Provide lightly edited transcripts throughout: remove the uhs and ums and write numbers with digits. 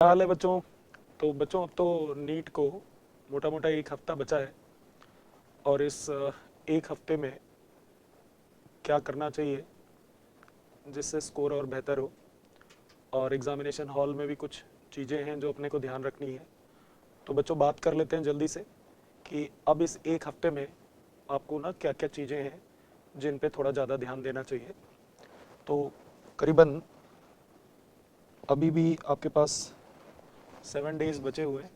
क्या हाल है बच्चों। तो बच्चों अब तो नीट को मोटा मोटा एक हफ्ता बचा है और इस एक हफ्ते में क्या करना चाहिए जिससे स्कोर और बेहतर हो। और एग्जामिनेशन हॉल में भी कुछ चीज़ें हैं जो अपने को ध्यान रखनी है। तो बच्चों बात कर लेते हैं जल्दी से कि अब इस एक हफ्ते में आपको ना क्या क्या चीज़ें हैं जिन पे थोड़ा ज़्यादा ध्यान देना चाहिए। तो करीबन अभी भी आपके पास 7 डेज बचे हुए हैं।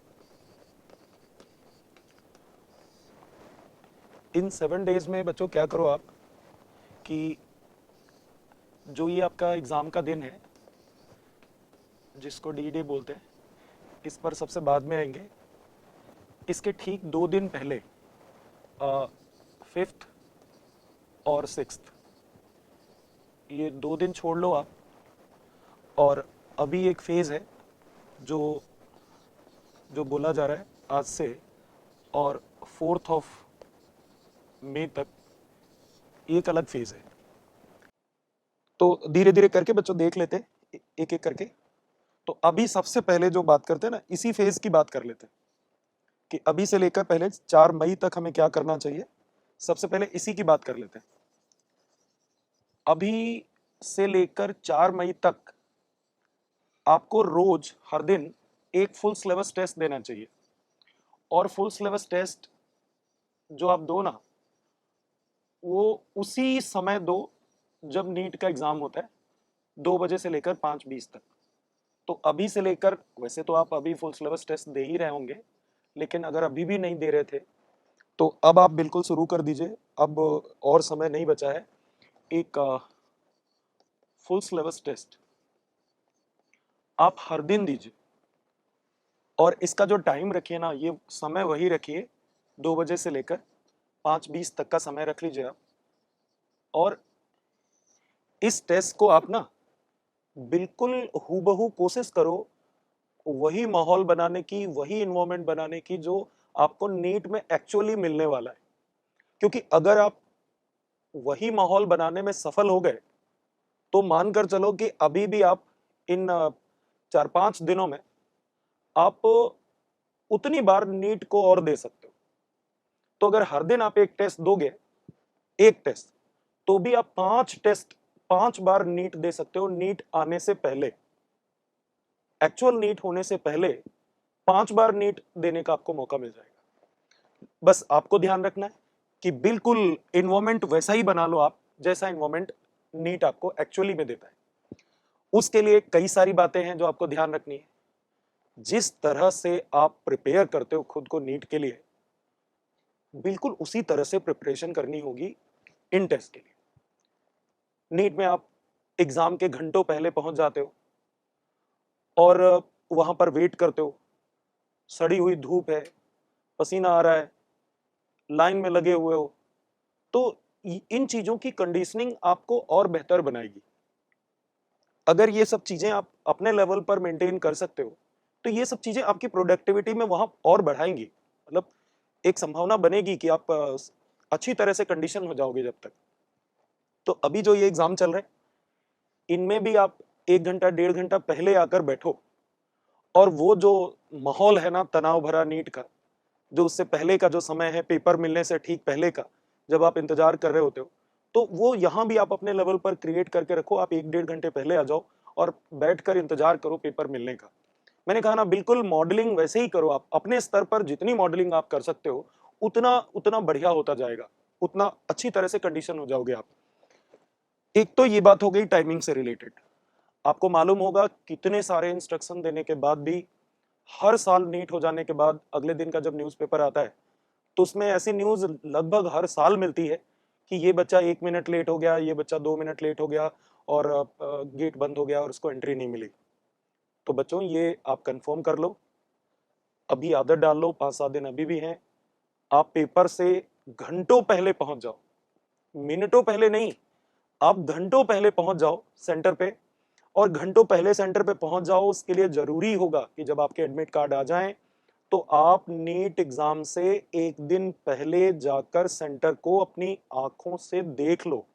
इन 7 डेज में बच्चों क्या करो आप कि जो ये आपका एग्ज़ाम का दिन है जिसको डी डे बोलते हैं, इस पर सबसे बाद में आएंगे। इसके ठीक 2 दिन पहले 5th और 6th, ये 2 दिन छोड़ लो आप। और अभी एक फेज़ है जो जो बोला जा रहा है आज से और 4 मई तक, ये एक अलग फेज़ है। तो धीरे धीरे करके बच्चों देख लेते हैं एक एक करके। तो अभी सबसे पहले जो बात करते हैं ना, इसी फेज़ की बात कर लेते हैं कि अभी से लेकर पहले 4 मई तक हमें क्या करना चाहिए। सबसे पहले इसी की बात कर लेते हैं। अभी से लेकर 4 मई तक आपको रोज हर दिन एक फुल सिलेबस टेस्ट देना चाहिए। और फुल सिलेबस टेस्ट जो आप दो ना, वो उसी समय दो जब नीट का एग्जाम होता है, 2 बजे से लेकर 5:20 तक। तो अभी से लेकर, वैसे तो आप अभी फुल सिलेबस टेस्ट दे ही रहे होंगे, लेकिन अगर अभी भी नहीं दे रहे थे तो अब आप बिल्कुल शुरू कर दीजिए। अब और समय नहीं बचा है। एक फुल सिलेबस टेस्ट आप हर दिन दीजिए। और इसका जो टाइम रखिए ना, ये समय वही रखिए, 2 बजे से लेकर 5:20 तक का समय रख लीजिए आप। और इस टेस्ट को आप ना बिल्कुल हूबहू कोशिश करो वही माहौल बनाने की, वही इन्वायरमेंट बनाने की जो आपको नीट में एक्चुअली मिलने वाला है। क्योंकि अगर आप वही माहौल बनाने में सफल हो गए तो मानकर चलो कि अभी भी आप इन 4-5 दिनों में आप उतनी बार नीट को और दे सकते हो। तो अगर हर दिन आप एक टेस्ट दोगे, एक टेस्ट, तो भी आप 5 टेस्ट 5 बार नीट दे सकते हो। नीट आने से पहले, एक्चुअल नीट होने से पहले 5 बार नीट देने का आपको मौका मिल जाएगा। बस आपको ध्यान रखना है कि बिल्कुल इन्वायरमेंट वैसा ही बना लो आप जैसा इन्वायरमेंट नीट आपको एक्चुअली में देता है। उसके लिए कई सारी बातें हैं जो आपको ध्यान रखनी है। जिस तरह से आप प्रिपेयर करते हो खुद को नीट के लिए, बिल्कुल उसी तरह से प्रिपरेशन करनी होगी इन टेस्ट के लिए। नीट में आप एग्जाम के घंटों पहले पहुंच जाते हो और वहां पर वेट करते हो। सड़ी हुई धूप है, पसीना आ रहा है, लाइन में लगे हुए हो। तो इन चीजों की कंडीशनिंग आपको और बेहतर बनाएगी। अगर ये सब चीजें आप अपने लेवल पर मेंटेन कर सकते हो तो ये सब चीजें आपकी प्रोडक्टिविटी में वहां और बढ़ाएंगी। मतलब एक संभावना बनेगी कि आप अच्छी तरह से कंडीशन हो जाओगे जब तक। तो अभी जो ये एग्जाम चल रहे हैं, इनमें भी आप 1 घंटा 1.5 घंटा पहले आकर बैठो। और वो जो माहौल है ना तनाव भरा नीट का, जो उससे पहले का जो समय है, पेपर मिलने से ठीक पहले का, जब आप इंतजार कर रहे होते हो, तो वो यहाँ भी आप अपने लेवल पर क्रिएट करके रखो। आप 1-1.5 घंटे पहले आ जाओ और बैठकर इंतजार करो पेपर मिलने का। मैंने कहा ना, बिल्कुल मॉडलिंग वैसे ही करो। आप अपने स्तर पर जितनी मॉडलिंग आप कर सकते हो उतना उतना बढ़िया होता जाएगा, उतना अच्छी तरह से कंडीशन हो जाओगे आप। एक तो ये बात हो गई टाइमिंग से रिलेटेड। आपको मालूम होगा कितने सारे इंस्ट्रक्शन देने के बाद भी हर साल नीट हो जाने के बाद अगले दिन का जब न्यूज़पेपर आता है तो उसमें ऐसी न्यूज़ लगभग हर साल मिलती है कि ये बच्चा 1 मिनट लेट हो गया, ये बच्चा 2 मिनट लेट हो गया और गेट बंद हो गया और उसको एंट्री नहीं मिली। तो बच्चों ये आप कंफर्म कर लो, अभी आदत डाल लो, 5-7 दिन अभी भी हैं। आप पेपर से घंटों पहले पहुंच जाओ, मिनटों पहले नहीं, आप घंटों पहले पहुंच जाओ सेंटर पे। और घंटों पहले सेंटर पे पहुंच जाओ, उसके लिए जरूरी होगा कि जब आपके एडमिट कार्ड आ जाएं तो आप नीट एग्जाम से एक दिन पहले जाकर सेंटर को अपनी आंखों से देख लो।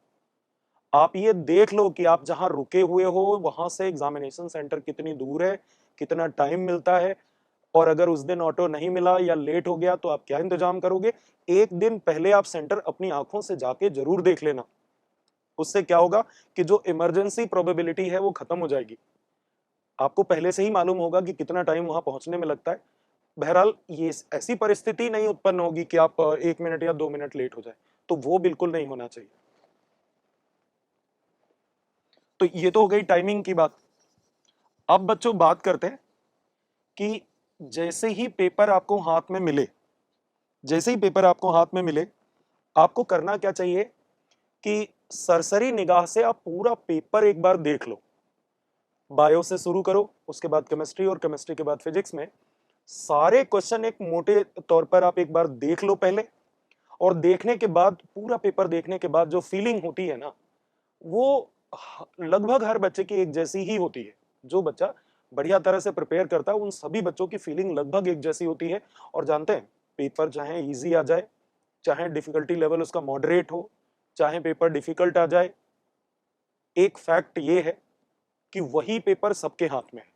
आप ये देख लो कि आप जहां रुके हुए हो वहां से एग्जामिनेशन सेंटर कितनी दूर है, कितना टाइम मिलता है, और अगर उस दिन ऑटो नहीं मिला या लेट हो गया तो आप क्या इंतजाम करोगे। एक दिन पहले आप सेंटर अपनी आंखों से जाके जरूर देख लेना। उससे क्या होगा कि जो इमरजेंसी प्रोबेबिलिटी है वो खत्म हो जाएगी। आपको पहले से ही मालूम होगा कि कितना टाइम वहां पहुंचने में लगता है। बहरहाल ये ऐसी परिस्थिति नहीं उत्पन्न होगी कि आप 1 मिनट या 2 मिनट लेट हो जाए, तो वो बिल्कुल नहीं होना चाहिए। तो ये तो हो गई टाइमिंग की बात। अब बच्चों बात करते हैं कि जैसे ही पेपर आपको हाथ में मिले, जैसे ही पेपर आपको हाथ में मिले, आपको करना क्या चाहिए कि सरसरी निगाह से आप पूरा पेपर एक बार देख लो। बायो से शुरू करो, उसके बाद केमिस्ट्री, और केमिस्ट्री के बाद फिजिक्स में सारे क्वेश्चन एक मोटे तौर पर आप एक बार देख लो पहले। और देखने के बाद, पूरा पेपर देखने के बाद जो फीलिंग होती है ना, वो लगभग हर बच्चे की एक जैसी ही होती है। जो बच्चा बढ़िया तरह से प्रिपेयर करता है उन सभी बच्चों की फीलिंग लगभग एक जैसी होती है। और जानते हैं, पेपर चाहे इजी आ जाए, चाहे डिफिकल्टी लेवल उसका मॉडरेट हो, चाहे पेपर डिफिकल्ट आ जाए, एक फैक्ट ये है कि वही पेपर सबके हाथ में है।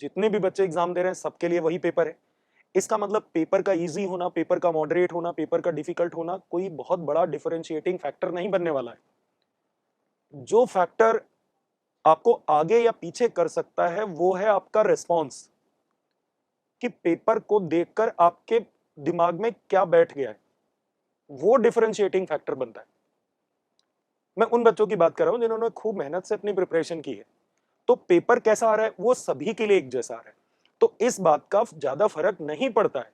जितने भी बच्चे एग्जाम दे रहे हैं सबके लिए वही पेपर है। इसका मतलब पेपर का इजी होना, पेपर का मॉडरेट होना, पेपर का डिफिकल्ट होना कोई बहुत बड़ा डिफरेंशिएटिंग फैक्टर नहीं बनने वाला है। जो फैक्टर आपको आगे या पीछे कर सकता है वो है आपका रिस्पॉन्स, कि पेपर को देखकर आपके दिमाग में क्या बैठ गया है, वो डिफरेंशिएटिंग फैक्टर बनता है। मैं उन बच्चों की बात कर रहा हूं जिन्होंने खूब मेहनत से अपनी प्रिपरेशन की है। तो पेपर कैसा आ रहा है वो सभी के लिए एक जैसा आ रहा है, तो इस बात का ज्यादा फर्क नहीं पड़ता है।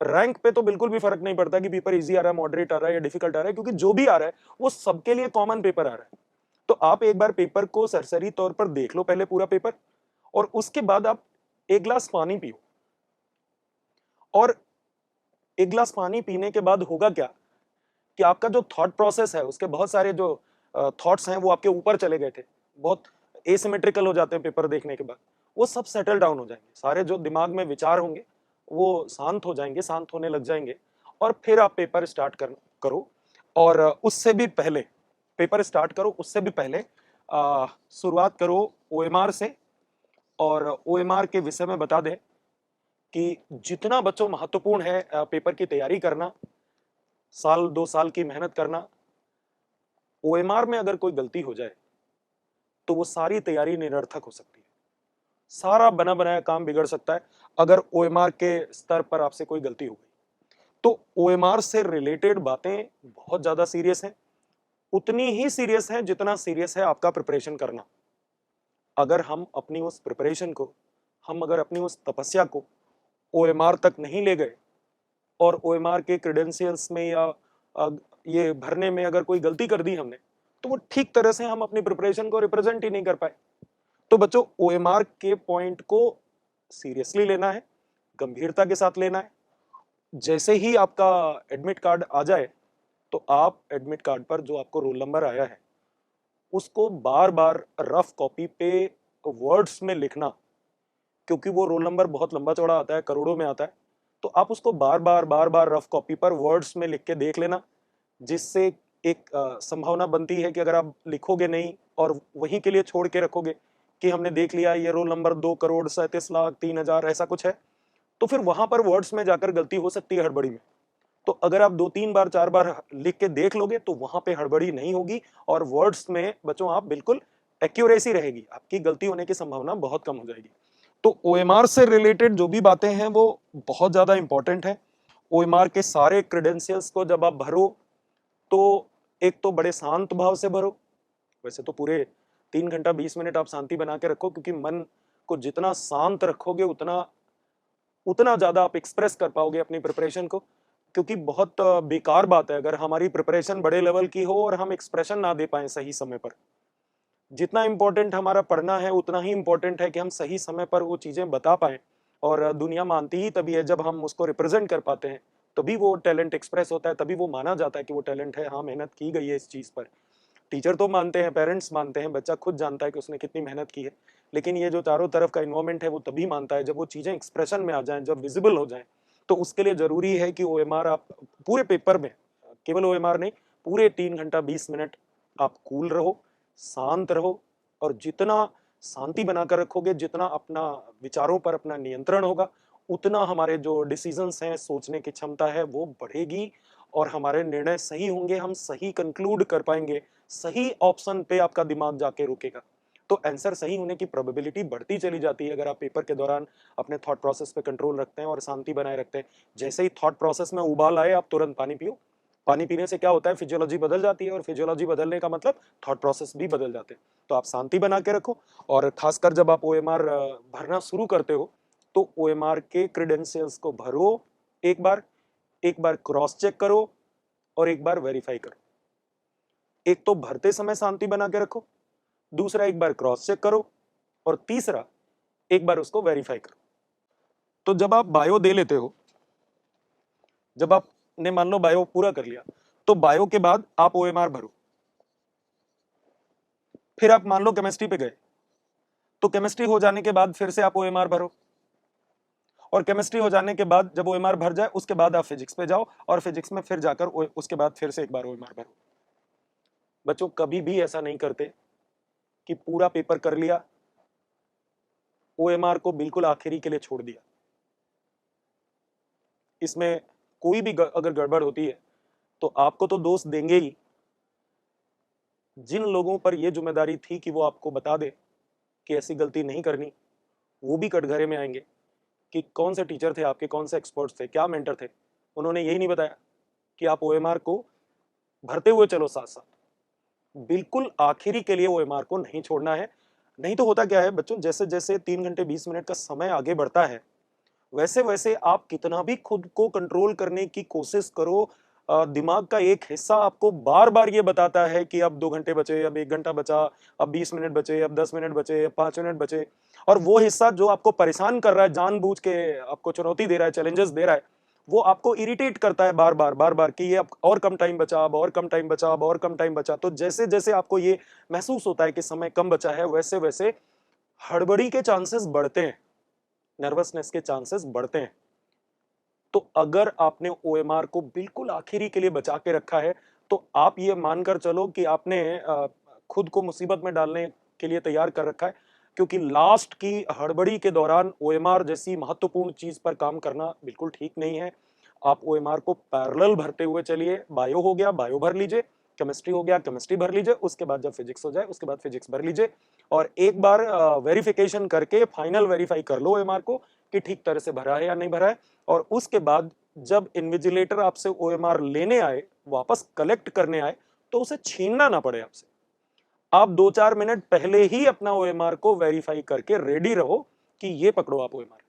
रैंक पे तो बिल्कुल भी फर्क नहीं पड़ता कि पेपर इजी आ रहा है, मॉडरेट आ रहा है या डिफिकल्ट आ रहा है, क्योंकि जो भी आ रहा है वो सबके लिए कॉमन पेपर आ रहा है। तो आप एक बार पेपर को सरसरी तौर पर देख लो पहले पूरा पेपर, और उसके बाद आप एक गिलास पानी पियो। और एक गिलास पानी पीने के बाद होगा क्या कि आपका जो थॉट प्रोसेस है, उसके बहुत सारे जो थॉट्स हैं वो आपके ऊपर चले गए थे, बहुत एसिमेट्रिकल हो जाते हैं पेपर देखने के बाद, वो सब सेटल डाउन हो जाएंगे। सारे जो दिमाग में विचार होंगे वो शांत हो जाएंगे, शांत होने लग जाएंगे। और फिर आप पेपर स्टार्ट करो। और उससे भी पहले, पेपर स्टार्ट करो उससे भी पहले शुरुआत करो ओएमआर से। और ओएमआर के विषय में बता दें कि जितना बच्चों महत्वपूर्ण है पेपर की तैयारी करना, साल 2 साल की मेहनत करना। ओएमआर में अगर कोई गलती हो जाए तो वो सारी तैयारी निरर्थक हो सकती है, सारा बना बनाया काम बिगड़ सकता है अगर ओएमआर के स्तर पर आपसे कोई गलती हो गई। तो ओएमआर से रिलेटेड बातें बहुत ज्यादा सीरियस हैं, उतनी ही सीरियस है जितना सीरियस है आपका प्रिपरेशन करना। अगर हम अपनी उस प्रिपरेशन को, हम अगर अपनी उस तपस्या को ओएमआर तक नहीं ले गए, और ओएमआर के क्रेडेंशियल्स में या ये भरने में अगर कोई गलती कर दी हमने, तो वो ठीक तरह से हम अपनी प्रिपरेशन को रिप्रेजेंट ही नहीं कर पाए। तो बच्चों, ओएमआर के पॉइंट को सीरियसली लेना है, गंभीरता के साथ लेना है। जैसे ही आपका एडमिट कार्ड आ जाए तो आप एडमिट कार्ड पर जो आपको रोल नंबर आया है उसको बार बार रफ कॉपी पे वर्ड्स में लिखना, क्योंकि वो रोल नंबर बहुत लंबा चौड़ा आता है, करोड़ों में आता है। तो आप उसको बार बार रफ कॉपी पर वर्ड्स में लिख के देख लेना, जिससे एक संभावना बनती है कि अगर आप लिखोगे नहीं और वहीं के लिए छोड़ के रखोगे कि हमने देख लिया ये रोल नंबर 2,37,03,000 ऐसा कुछ है, तो फिर वहां पर वर्ड्स में जाकर गलती हो सकती है हड़बड़ी में। तो अगर आप 2-3 बार 4 बार लिख के देख लोगे तो वहां पे हड़बड़ी नहीं होगी, और वर्ड्स में बच्चों आप बिल्कुल एक्यूरेसी रहेगी, आपकी गलती होने की संभावना बहुत कम हो जाएगी। तो ओएमआर से रिलेटेड जो भी बातें हैं वो बहुत ज्यादा इंपॉर्टेंट है। ओएमआर के सारे क्रेडेंशियल्स को जब आप भरो तो एक तो बड़े शांत भाव से भरो। वैसे तो पूरे 3 घंटा 20 मिनट आप शांति बना के रखो, क्योंकि मन को जितना शांत रखोगे उतना उतना ज्यादा आप एक्सप्रेस कर पाओगे अपनी प्रिपरेशन को। क्योंकि बहुत बेकार बात है अगर हमारी प्रिपरेशन बड़े लेवल की हो और हम एक्सप्रेशन ना दे पाए सही समय पर। जितना इंपॉर्टेंट हमारा पढ़ना है उतना ही इंपॉर्टेंट है कि हम सही समय पर वो चीजें बता पाए। और दुनिया मानती ही तभी है जब हम उसको रिप्रेजेंट कर पाते हैं, तभी वो टैलेंट एक्सप्रेस होता है, तभी वो माना जाता है कि वो टैलेंट है, हाँ मेहनत की गई है इस चीज पर। टीचर तो मानते हैं, पेरेंट्स मानते हैं, बच्चा खुद जानता है कि उसने कितनी मेहनत की है, लेकिन ये जो चारों तरफ का इन्वायरमेंट है वो तभी मानता है जब वो चीजें एक्सप्रेशन में आ जाएं, जब विजिबल हो जाएं। तो उसके लिए जरूरी है कि ओएमआर आप पूरे पेपर में, केवल ओएमआर नहीं, पूरे 3 घंटा 20 मिनट आप कूल रहो, शांत रहो, और जितना शांति बनाकर रखोगे, जितना अपना विचारों पर अपना नियंत्रण होगा, उतना हमारे जो डिसीजंस हैं, सोचने की क्षमता है वो बढ़ेगी और हमारे निर्णय सही होंगे, हम सही कंक्लूड कर पाएंगे, सही ऑप्शन पे आपका दिमाग जाके रुकेगा। तो आंसर सही होने की प्रोबेबिलिटी बढ़ती चली जाती है अगर आप पेपर के दौरान अपने थॉट प्रोसेस पे कंट्रोल रखते हैं और शांति बनाए रखते हैं। जैसे ही थॉट प्रोसेस में उबाल आए, आप तुरंत पानी पियो। पानी पीने से क्या होता है, फिजियोलॉजी बदल जाती है और फिजियोलॉजी बदलने का मतलब थॉट प्रोसेस भी बदल जाते हैं। तो आप शांति बना के रखो और खासकर जब आप ओएमआर भरना शुरू करते हो तो ओएमआर के क्रेडेंशियल्स को भरो, एक बार क्रॉस चेक करो और एक बार वेरीफाई करो। एक तो भरते समय शांति बना के रखो, दूसरा एक बार क्रॉस चेक करो और तीसरा एक बार उसको वेरीफाई करो। तो जब आप बायो दे लेते हो, जब आपने मान लो बायो पूरा कर लिया, तो बायो के बाद आप ओएमआर भरो। फिर आप मान लो केमिस्ट्री पे गए, तो केमिस्ट्री हो जाने के बाद फिर से आप ओएमआर भरो और केमिस्ट्री हो जाने के बाद जब ओएमआर भर जाए उसके बाद आप फिजिक्स पे जाओ और फिजिक्स में फिर जाकर उसके बाद फिर से एक बार ओएमआर भरो। बच्चों कभी भी ऐसा नहीं करते कि पूरा पेपर कर लिया, ओएमआर को बिल्कुल आखिरी के लिए छोड़ दिया। इसमें कोई भी अगर गड़बड़ होती है तो आपको तो दोष देंगे ही। जिन लोगों पर यह जिम्मेदारी थी कि वो आपको बता दे कि ऐसी गलती नहीं करनी, वो भी कटघरे में आएंगे कि कौन से टीचर थे आपके, कौन से एक्सपर्ट्स थे, क्या मेंटर थे। उन्होंने यही नहीं बताया कि आप ओएमआर को भरते हुए चलो साथ साथ, बिल्कुल आखिरी के लिए ओएमआर को नहीं छोड़ना है। नहीं तो होता क्या है बच्चों, जैसे जैसे 3 घंटे 20 मिनट का समय आगे बढ़ता है, वैसे वैसे आप कितना भी खुद को कंट्रोल करने की कोशिश करो, दिमाग का एक हिस्सा आपको बार बार ये बताता है कि अब 2 घंटे बचे, अब 1 घंटा बचा, अब 20 मिनट बचे, अब 10 मिनट बचे, अब 5 मिनट बचे। और वो हिस्सा जो आपको परेशान कर रहा है, जानबूझ के आपको चुनौती दे रहा है, चैलेंजेस दे रहा है, वो आपको इरिटेट करता है बार बार कि ये अब और कम टाइम बचा, अब और कम टाइम बचा, अब और कम टाइम बचा। तो जैसे जैसे आपको ये महसूस होता है कि समय कम बचा है, वैसे वैसे हड़बड़ी के चांसेस बढ़ते हैं, नर्वसनेस के चांसेस बढ़ते हैं। तो अगर आपने ओएमआर को बिल्कुल आखिरी के लिए बचा के रखा है, तो आप ये मानकर चलो कि आपने खुद को मुसीबत में डालने के लिए तैयार कर रखा है, क्योंकि लास्ट की हड़बड़ी के दौरान ओएमआर जैसी महत्वपूर्ण चीज पर काम करना बिल्कुल ठीक नहीं है। आप ओएमआर को पैरेलल भरते हुए चलिए। बायो हो गया, बायो भर लीजिए, केमिस्ट्री हो गया, केमिस्ट्री भर लीजिए, उसके बाद जब फिजिक्स हो जाए उसके बाद फिजिक्स भर लीजिए और एक बार वेरिफिकेशन करके फाइनल वेरीफाई कर लो ओएमआर को कि ठीक तरह से भरा है या नहीं भरा है। और उसके बाद जब इन्विजिलेटर आपसे ओएमआर लेने आए, वापस कलेक्ट करने आए, तो उसे छीनना ना पड़े आपसे। आप 2-4 मिनट पहले ही अपना ओएमआर को वेरीफाई करके रेडी रहो कि ये पकड़ो आप ओएमआर।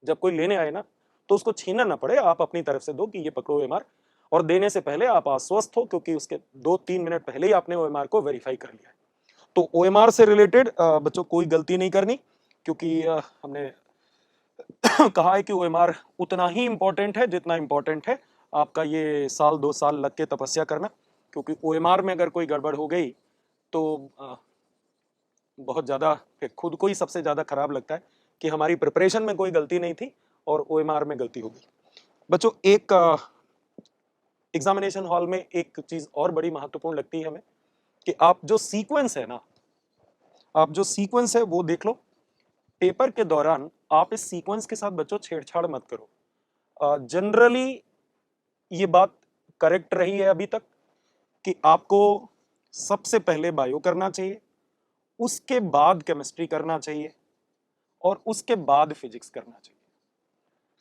जब कोई लेने आए ना, तो उसको छीनना ना पड़े, आप अपनी तरफ से दो कि ये पकड़ो ओएमआर। और देने से पहले आप आश्वस्त हो, क्योंकि उसके 2-3 मिनट पहले ही आपने ओएमआर को वेरीफाई कर लिया है। तो ओएमआर से रिलेटेड बच्चों कोई गलती नहीं करनी, क्योंकि हमने कहा है कि ओएमआर उतना ही इंपॉर्टेंट है जितना इंपॉर्टेंट है आपका ये 1-2 साल लग के तपस्या करना। क्योंकि ओएमआर में अगर कोई गड़बड़ हो गई तो बहुत ज्यादा फिर खुद को ही सबसे ज्यादा खराब लगता है कि हमारी प्रिपरेशन में कोई गलती नहीं थी और ओएमआर में गलती हो गई। बच्चों एक एग्जामिनेशन हॉल में एक चीज और बड़ी महत्वपूर्ण लगती है हमें कि आप जो सीक्वेंस है ना, आप जो सीक्वेंस है वो देख लो। पेपर के दौरान आप इस सीक्वेंस के साथ बच्चों छेड़छाड़ मत करो। जनरली ये बात करेक्ट रही है अभी तक कि आपको सबसे पहले बायो करना चाहिए, उसके बाद केमिस्ट्री करना चाहिए और उसके बाद फिजिक्स करना चाहिए।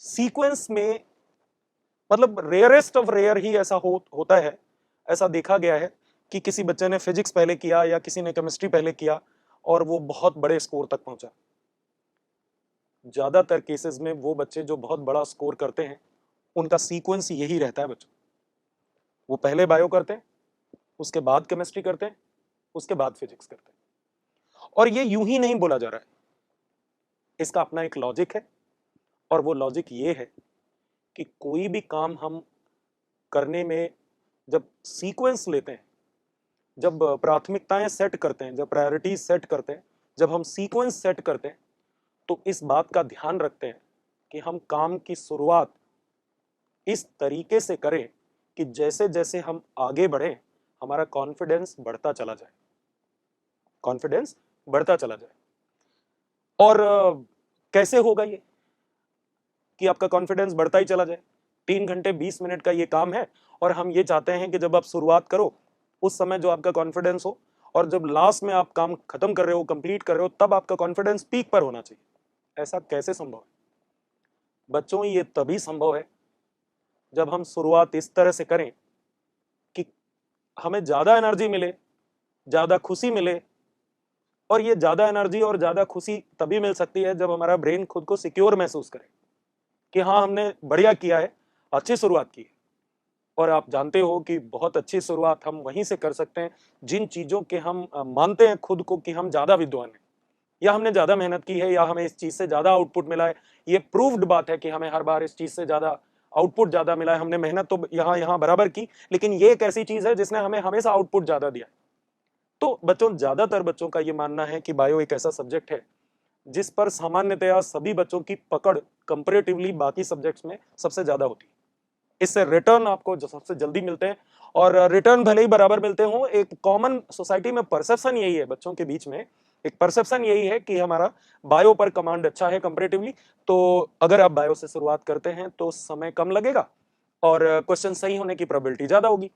सीक्वेंस में मतलब रेयरेस्ट ऑफ रेयर ही ऐसा होता है, ऐसा देखा गया है कि किसी बच्चे ने फिजिक्स पहले किया या किसी ने केमिस्ट्री पहले किया और वो बहुत बड़े स्कोर तक पहुंचा। ज्यादातर केसेस में वो बच्चे जो बहुत बड़ा स्कोर करते हैं उनका सीक्वेंस यही रहता है बच्चों। वो पहले बायो करते हैं, उसके बाद केमिस्ट्री करते हैं, उसके बाद फिजिक्स करते हैं। और ये यूं ही नहीं बोला जा रहा है, इसका अपना एक लॉजिक है। और वो लॉजिक ये है कि कोई भी काम हम करने में जब सीक्वेंस लेते हैं, जब प्राथमिकताएं सेट करते हैं, जब प्रायोरिटीज सेट करते हैं, जब हम सीक्वेंस सेट करते हैं, तो इस बात का ध्यान रखते हैं कि हम काम की शुरुआत इस तरीके से करें कि जैसे जैसे हम आगे बढ़े हमारा कॉन्फिडेंस बढ़ता चला जाए, कॉन्फिडेंस बढ़ता चला जाए। और कैसे होगा ये कि आपका कॉन्फिडेंस बढ़ता ही चला जाए? 3 घंटे 20 मिनट का ये काम है, और हम ये चाहते हैं कि जब आप शुरुआत करो उस समय जो आपका कॉन्फिडेंस हो, और जब लास्ट में आप काम खत्म कर रहे हो, कंप्लीट कर रहे हो, तब आपका कॉन्फिडेंस पीक पर होना चाहिए। ऐसा कैसे संभव है बच्चों? ये तभी संभव है जब हम शुरुआत इस तरह से करें कि हमें ज्यादा एनर्जी मिले, ज्यादा खुशी मिले। और ये ज्यादा एनर्जी और ज्यादा खुशी तभी मिल सकती है जब हमारा ब्रेन खुद को सिक्योर महसूस करे कि हाँ, हमने बढ़िया किया है, अच्छी शुरुआत की है। और आप जानते हो कि बहुत अच्छी शुरुआत हम वहीं से कर सकते हैं जिन चीजों के हम मानते हैं खुद को कि हम ज्यादा विद्वान हैं, या हमने ज्यादा मेहनत की है, या हमें इस चीज से ज्यादा आउटपुट मिला है। ये प्रूव्ड बात है कि हमें हर बार इस चीज से ज्यादा आउटपुट ज्यादा मिला है। हमने मेहनत तो यहाँ यहाँ बराबर की, लेकिन ये एक ऐसी चीज है जिसने हमें हमेशा आउटपुट ज्यादा दिया। तो बच्चों, ज्यादातर बच्चों का ये मानना है कि बायो एक ऐसा सब्जेक्ट है जिस पर सामान्यतया सभी बच्चों की पकड़ कंपैरेटिवली बाकी सब्जेक्ट्स में सबसे ज्यादा होती है। इससे रिटर्न आपको सबसे जल्दी मिलते हैं, और रिटर्न भले ही बराबर मिलते हो, एक कॉमन सोसाइटी में परसेप्शन यही है, बच्चों के बीच में एक परसेप्शन यही है कि हमारा बायो पर कमांड अच्छा है कंपैरेटिवली। तो अगर आप बायो से शुरुआत करते हैं तो समय कम लगेगा और क्वेश्चन सही होने की प्रोबेबिलिटी ज्यादा होगी।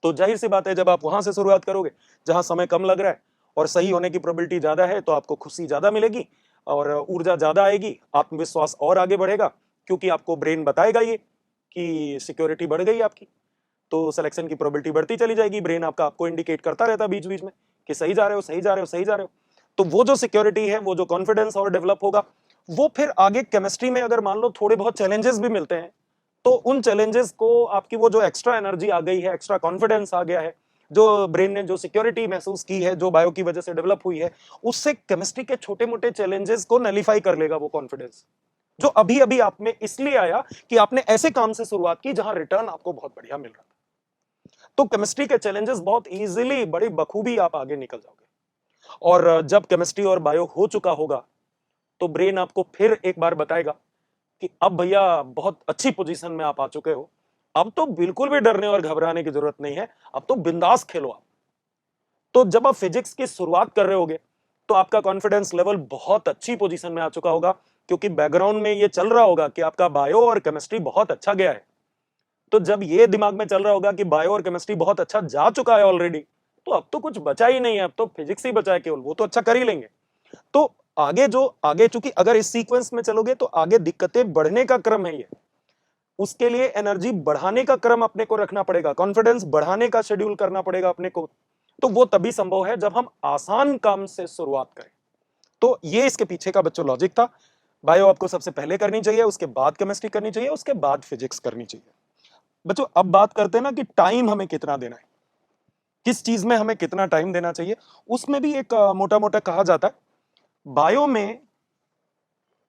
तो जाहिर सी बात है, जब आप वहां से शुरुआत करोगे जहां समय कम लग रहा है और सही होने की प्रोबेबिलिटी ज्यादा है, तो आपको खुशी ज्यादा मिलेगी और ऊर्जा ज्यादा आएगी, आत्मविश्वास और आगे बढ़ेगा, क्योंकि आपको ब्रेन बताएगा ये कि सिक्योरिटी बढ़ गई आपकी। तो सिलेक्शन की प्रोबेबिलिटी बढ़ती चली जाएगी। ब्रेन आपको इंडिकेट करता रहता है बीच बीच में कि सही जा रहे हो, सही जा रहे हो, सही जा रहे हो। तो वो जो सिक्योरिटी है, वो जो कॉन्फिडेंस और डेवलप होगा, वो फिर आगे केमिस्ट्री में अगर मान लो थोड़े बहुत चैलेंजेस भी मिलते हैं, तो उन चैलेंजेस को आपकी वो जो एक्स्ट्रा एनर्जी आ गई है, एक्स्ट्रा कॉन्फिडेंस आ गया है, जो ब्रेन ने जो सिक्योरिटी महसूस की है, जो बायो की वजह से डेवलप हुई है, उससे केमिस्ट्री के छोटे मोटे चैलेंजेस को नलीफाई कर लेगा वो कॉन्फिडेंस, जो अभी अभी आप में इसलिए आया कि आपने ऐसे काम से शुरुआत की जहां रिटर्न आपको बहुत बढ़िया मिल रहा था। तो केमिस्ट्री के चैलेंजेस बहुत इजीली, बड़ी बखूबी आप आगे निकल जाओगे। और जब केमिस्ट्री और बायो हो चुका होगा, तो ब्रेन आपको फिर एक बार बताएगा कि अब भैया बहुत अच्छी पोजीशन में आप आ चुके हो, अब तो बिल्कुल भी डरने और घबराने की जरूरत नहीं है, अब तो बिंदास खेलो आप। तो जब आप फिजिक्स की शुरुआत कर रहे होगे, तो आपका कॉन्फिडेंस लेवल बहुत अच्छी पोजीशन में आ चुका होगा, क्योंकि बैकग्राउंड में ये चल रहा होगा कि आपका बायो और केमिस्ट्री बहुत अच्छा गया है। तो जब ये दिमाग में चल रहा होगा कि बायो और केमिस्ट्री बहुत अच्छा जा चुका है ऑलरेडी, तो अब तो कुछ बचा ही नहीं है, अब तो फिजिक्स ही बचा है केवल, वो तो अच्छा कर ही लेंगे। तो आगे चूंकि अगर इस सीक्वेंस में चलोगे तो आगे दिक्कतें बढ़ने का क्रम है ये, उसके लिए एनर्जी बढ़ाने का क्रम अपने को रखना पड़ेगा, कॉन्फिडेंस बढ़ाने का शेड्यूल करना पड़ेगा अपने को। तो वो तभी संभव है जब हम आसान काम से शुरुआत करें। तो ये इसके पीछे का बच्चों लॉजिक था। बायो आपको सबसे पहले करनी चाहिए, उसके बाद केमिस्ट्री करनी चाहिए, उसके बाद फिजिक्स करनी चाहिए। बच्चों, अब बात करते हैं ना कि टाइम हमें कितना देना है, किस चीज में हमें कितना टाइम देना चाहिए। उसमें भी एक मोटा मोटा कहा जाता है, बायो में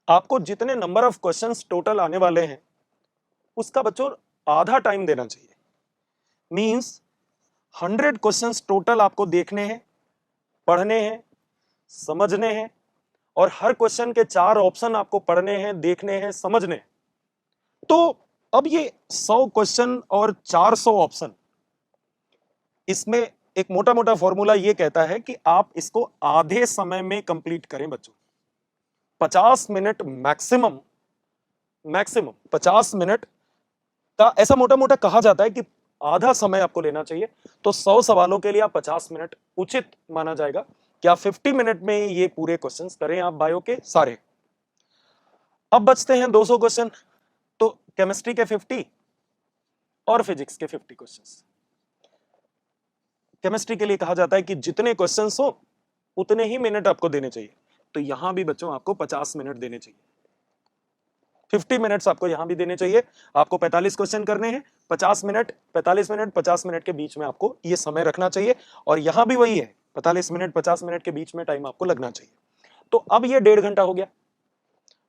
आपको जितने नंबर ऑफ क्वेश्चंस टोटल आने वाले हैं, उसका बच्चों आधा टाइम देना चाहिए। मींस 100 क्वेश्चंस टोटल आपको देखने हैं, पढ़ने हैं, समझने हैं, और हर क्वेश्चन के 4 ऑप्शन आपको पढ़ने हैं, देखने हैं, समझने हैं। तो अब ये 100 क्वेश्चन और 400 ऑप्शन, इसमें एक मोटा मोटा फॉर्मूला ये कहता है कि आप इसको आधे समय में कंप्लीट करें बच्चों। 50 मिनट मैक्सिमम, 50 मिनट का ऐसा मोटा मोटा कहा जाता है कि आधा समय आपको लेना चाहिए। तो 100 सवालों के लिए आप 50 मिनट उचित माना जाएगा कि आप 50 मिनट में ये पूरे क्वेश्चंस करें आप बायो के सारे। अब बचते हैं 200 क्वेश्चन, तो केमिस्ट्री के 50 और फिजिक्स के 50 क्वेश्चंस। केमिस्ट्री के लिए कहा जाता है कि जितने क्वेश्चंस हो उतने ही मिनट आपको देने चाहिए। तो यहां भी बच्चों आपको 50 मिनट देने चाहिए, 50 मिनट्स आपको यहां भी देने चाहिए। आपको 45 क्वेश्चन करने हैं, 50 मिनट, 45 मिनट, 50 मिनट के बीच में आपको ये समय रखना चाहिए। और यहां भी वही है, 45 मिनट 50 मिनट के बीच में टाइम आपको लगना चाहिए। तो अब ये 1.5 घंटा हो गया।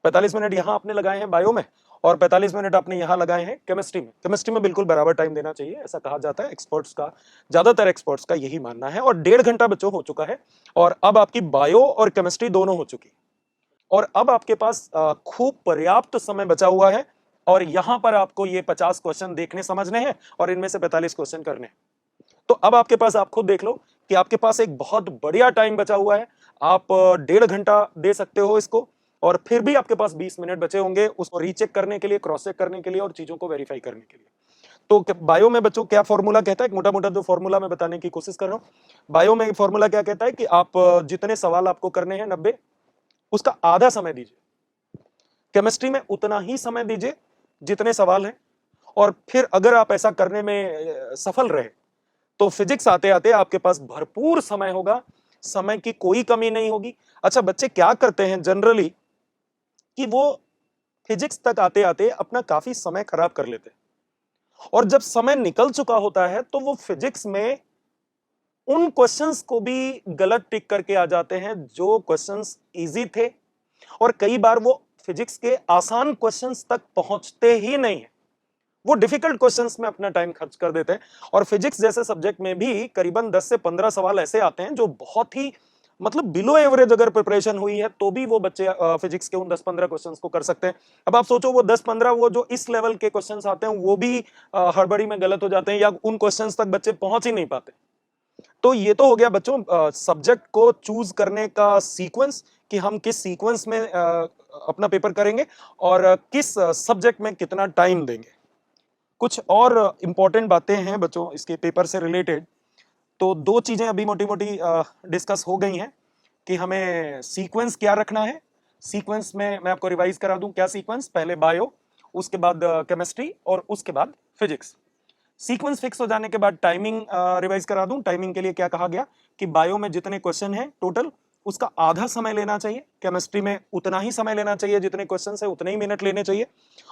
45 मिनट यहां आपने लगाए हैं बायो में, और 45 मिनट आपने यहां लगाए हैं केमिस्ट्री में। केमिस्ट्री में बिल्कुल बराबर टाइम देना चाहिए, ऐसा कहा जाता है एक्सपर्ट्स का, ज्यादातर एक्सपर्ट्स का यही मानना है। और 1.5 घंटा बच्चों हो चुका है, और अब आपकी बायो और केमिस्ट्री दोनों हो चुकी, और अब आपके पास खूब पर्याप्त समय बचा हुआ है। और यहां पर आपको ये 50 क्वेश्चन देखने समझने हैं, और इनमें से 45 क्वेश्चन करने हैं। तो अब आपके पास, आप खुद देख लो कि आपके पास एक बहुत बढ़िया टाइम बचा हुआ है। आप 1.5 घंटा दे सकते हो इसको, और फिर भी आपके पास 20 मिनट बचे होंगे उसको रीचेक करने के लिए, क्रॉस चेक करने के लिए और चीजों को वेरीफाई करने के लिए। तो बायो में बच्चों क्या फॉर्मूला कहता है, एक मोटा मोटा जो फॉर्मूला मैं बताने की कोशिश कर रहा हूं। बायो में फॉर्मूला क्या कहता है कि आप जितने सवाल आपको करने हैं 90, उसका आधा समय दीजिए। केमिस्ट्री में उतना ही समय दीजिए जितने सवाल हैं, और फिर अगर आप ऐसा करने में सफल रहे तो फिजिक्स आते आते आपके पास भरपूर समय होगा, समय की कोई कमी नहीं होगी। अच्छा, बच्चे क्या करते हैं जनरली कि वो फिजिक्स तक आते आते अपना काफी समय खराब कर लेते हैं, और जब समय निकल चुका होता है तो वो फिजिक्स में उन क्वेश्चंस को भी गलत टिक करके आ जाते हैं जो क्वेश्चंस इजी थे, और कई बार वो फिजिक्स के आसान क्वेश्चंस तक पहुंचते ही नहीं है, वो डिफिकल्ट क्वेश्चंस में अपना टाइम खर्च कर देते हैं। और फिजिक्स जैसे सब्जेक्ट में भी करीबन 10 से 15 सवाल ऐसे आते हैं जो बहुत ही मतलब बिलो एवरेज अगर प्रिपरेशन हुई है तो भी वो बच्चे फिजिक्स के उन 10-15 क्वेश्चंस को कर सकते हैं। अब आप सोचो वो 10-15 वो जो इस लेवल के क्वेश्चंस आते हैं वो भी हड़बड़ी में गलत हो जाते हैं, या उन क्वेश्चंस तक बच्चे पहुंच ही नहीं पाते। तो ये तो हो गया बच्चों सब्जेक्ट को चूज करने का सीक्वेंस, कि हम किस सीक्वेंस में अपना पेपर करेंगे और किस सब्जेक्ट में कितना टाइम देंगे। कुछ और इंपॉर्टेंट बातें हैं बच्चों इसके पेपर से रिलेटेड। तो दो चीजें अभी मोटी मोटी डिस्कस हो गई हैं कि हमें सीक्वेंस क्या रखना है। सीक्वेंस में मैं आपको रिवाइज करा दूं, क्या सीक्वेंस, पहले बायो, उसके बाद केमिस्ट्री और उसके बाद फिजिक्स। सीक्वेंस फिक्स हो जाने के बाद टाइमिंग रिवाइज करा दूं। टाइमिंग के लिए क्या कहा गया कि बायो में जितने क्वेश्चन हैं टोटल उसका आधा समय लेना चाहिए, केमिस्ट्री में उतना ही समय लेना चाहिए, जितने क्वेश्चन है उतने ही मिनट लेने चाहिए,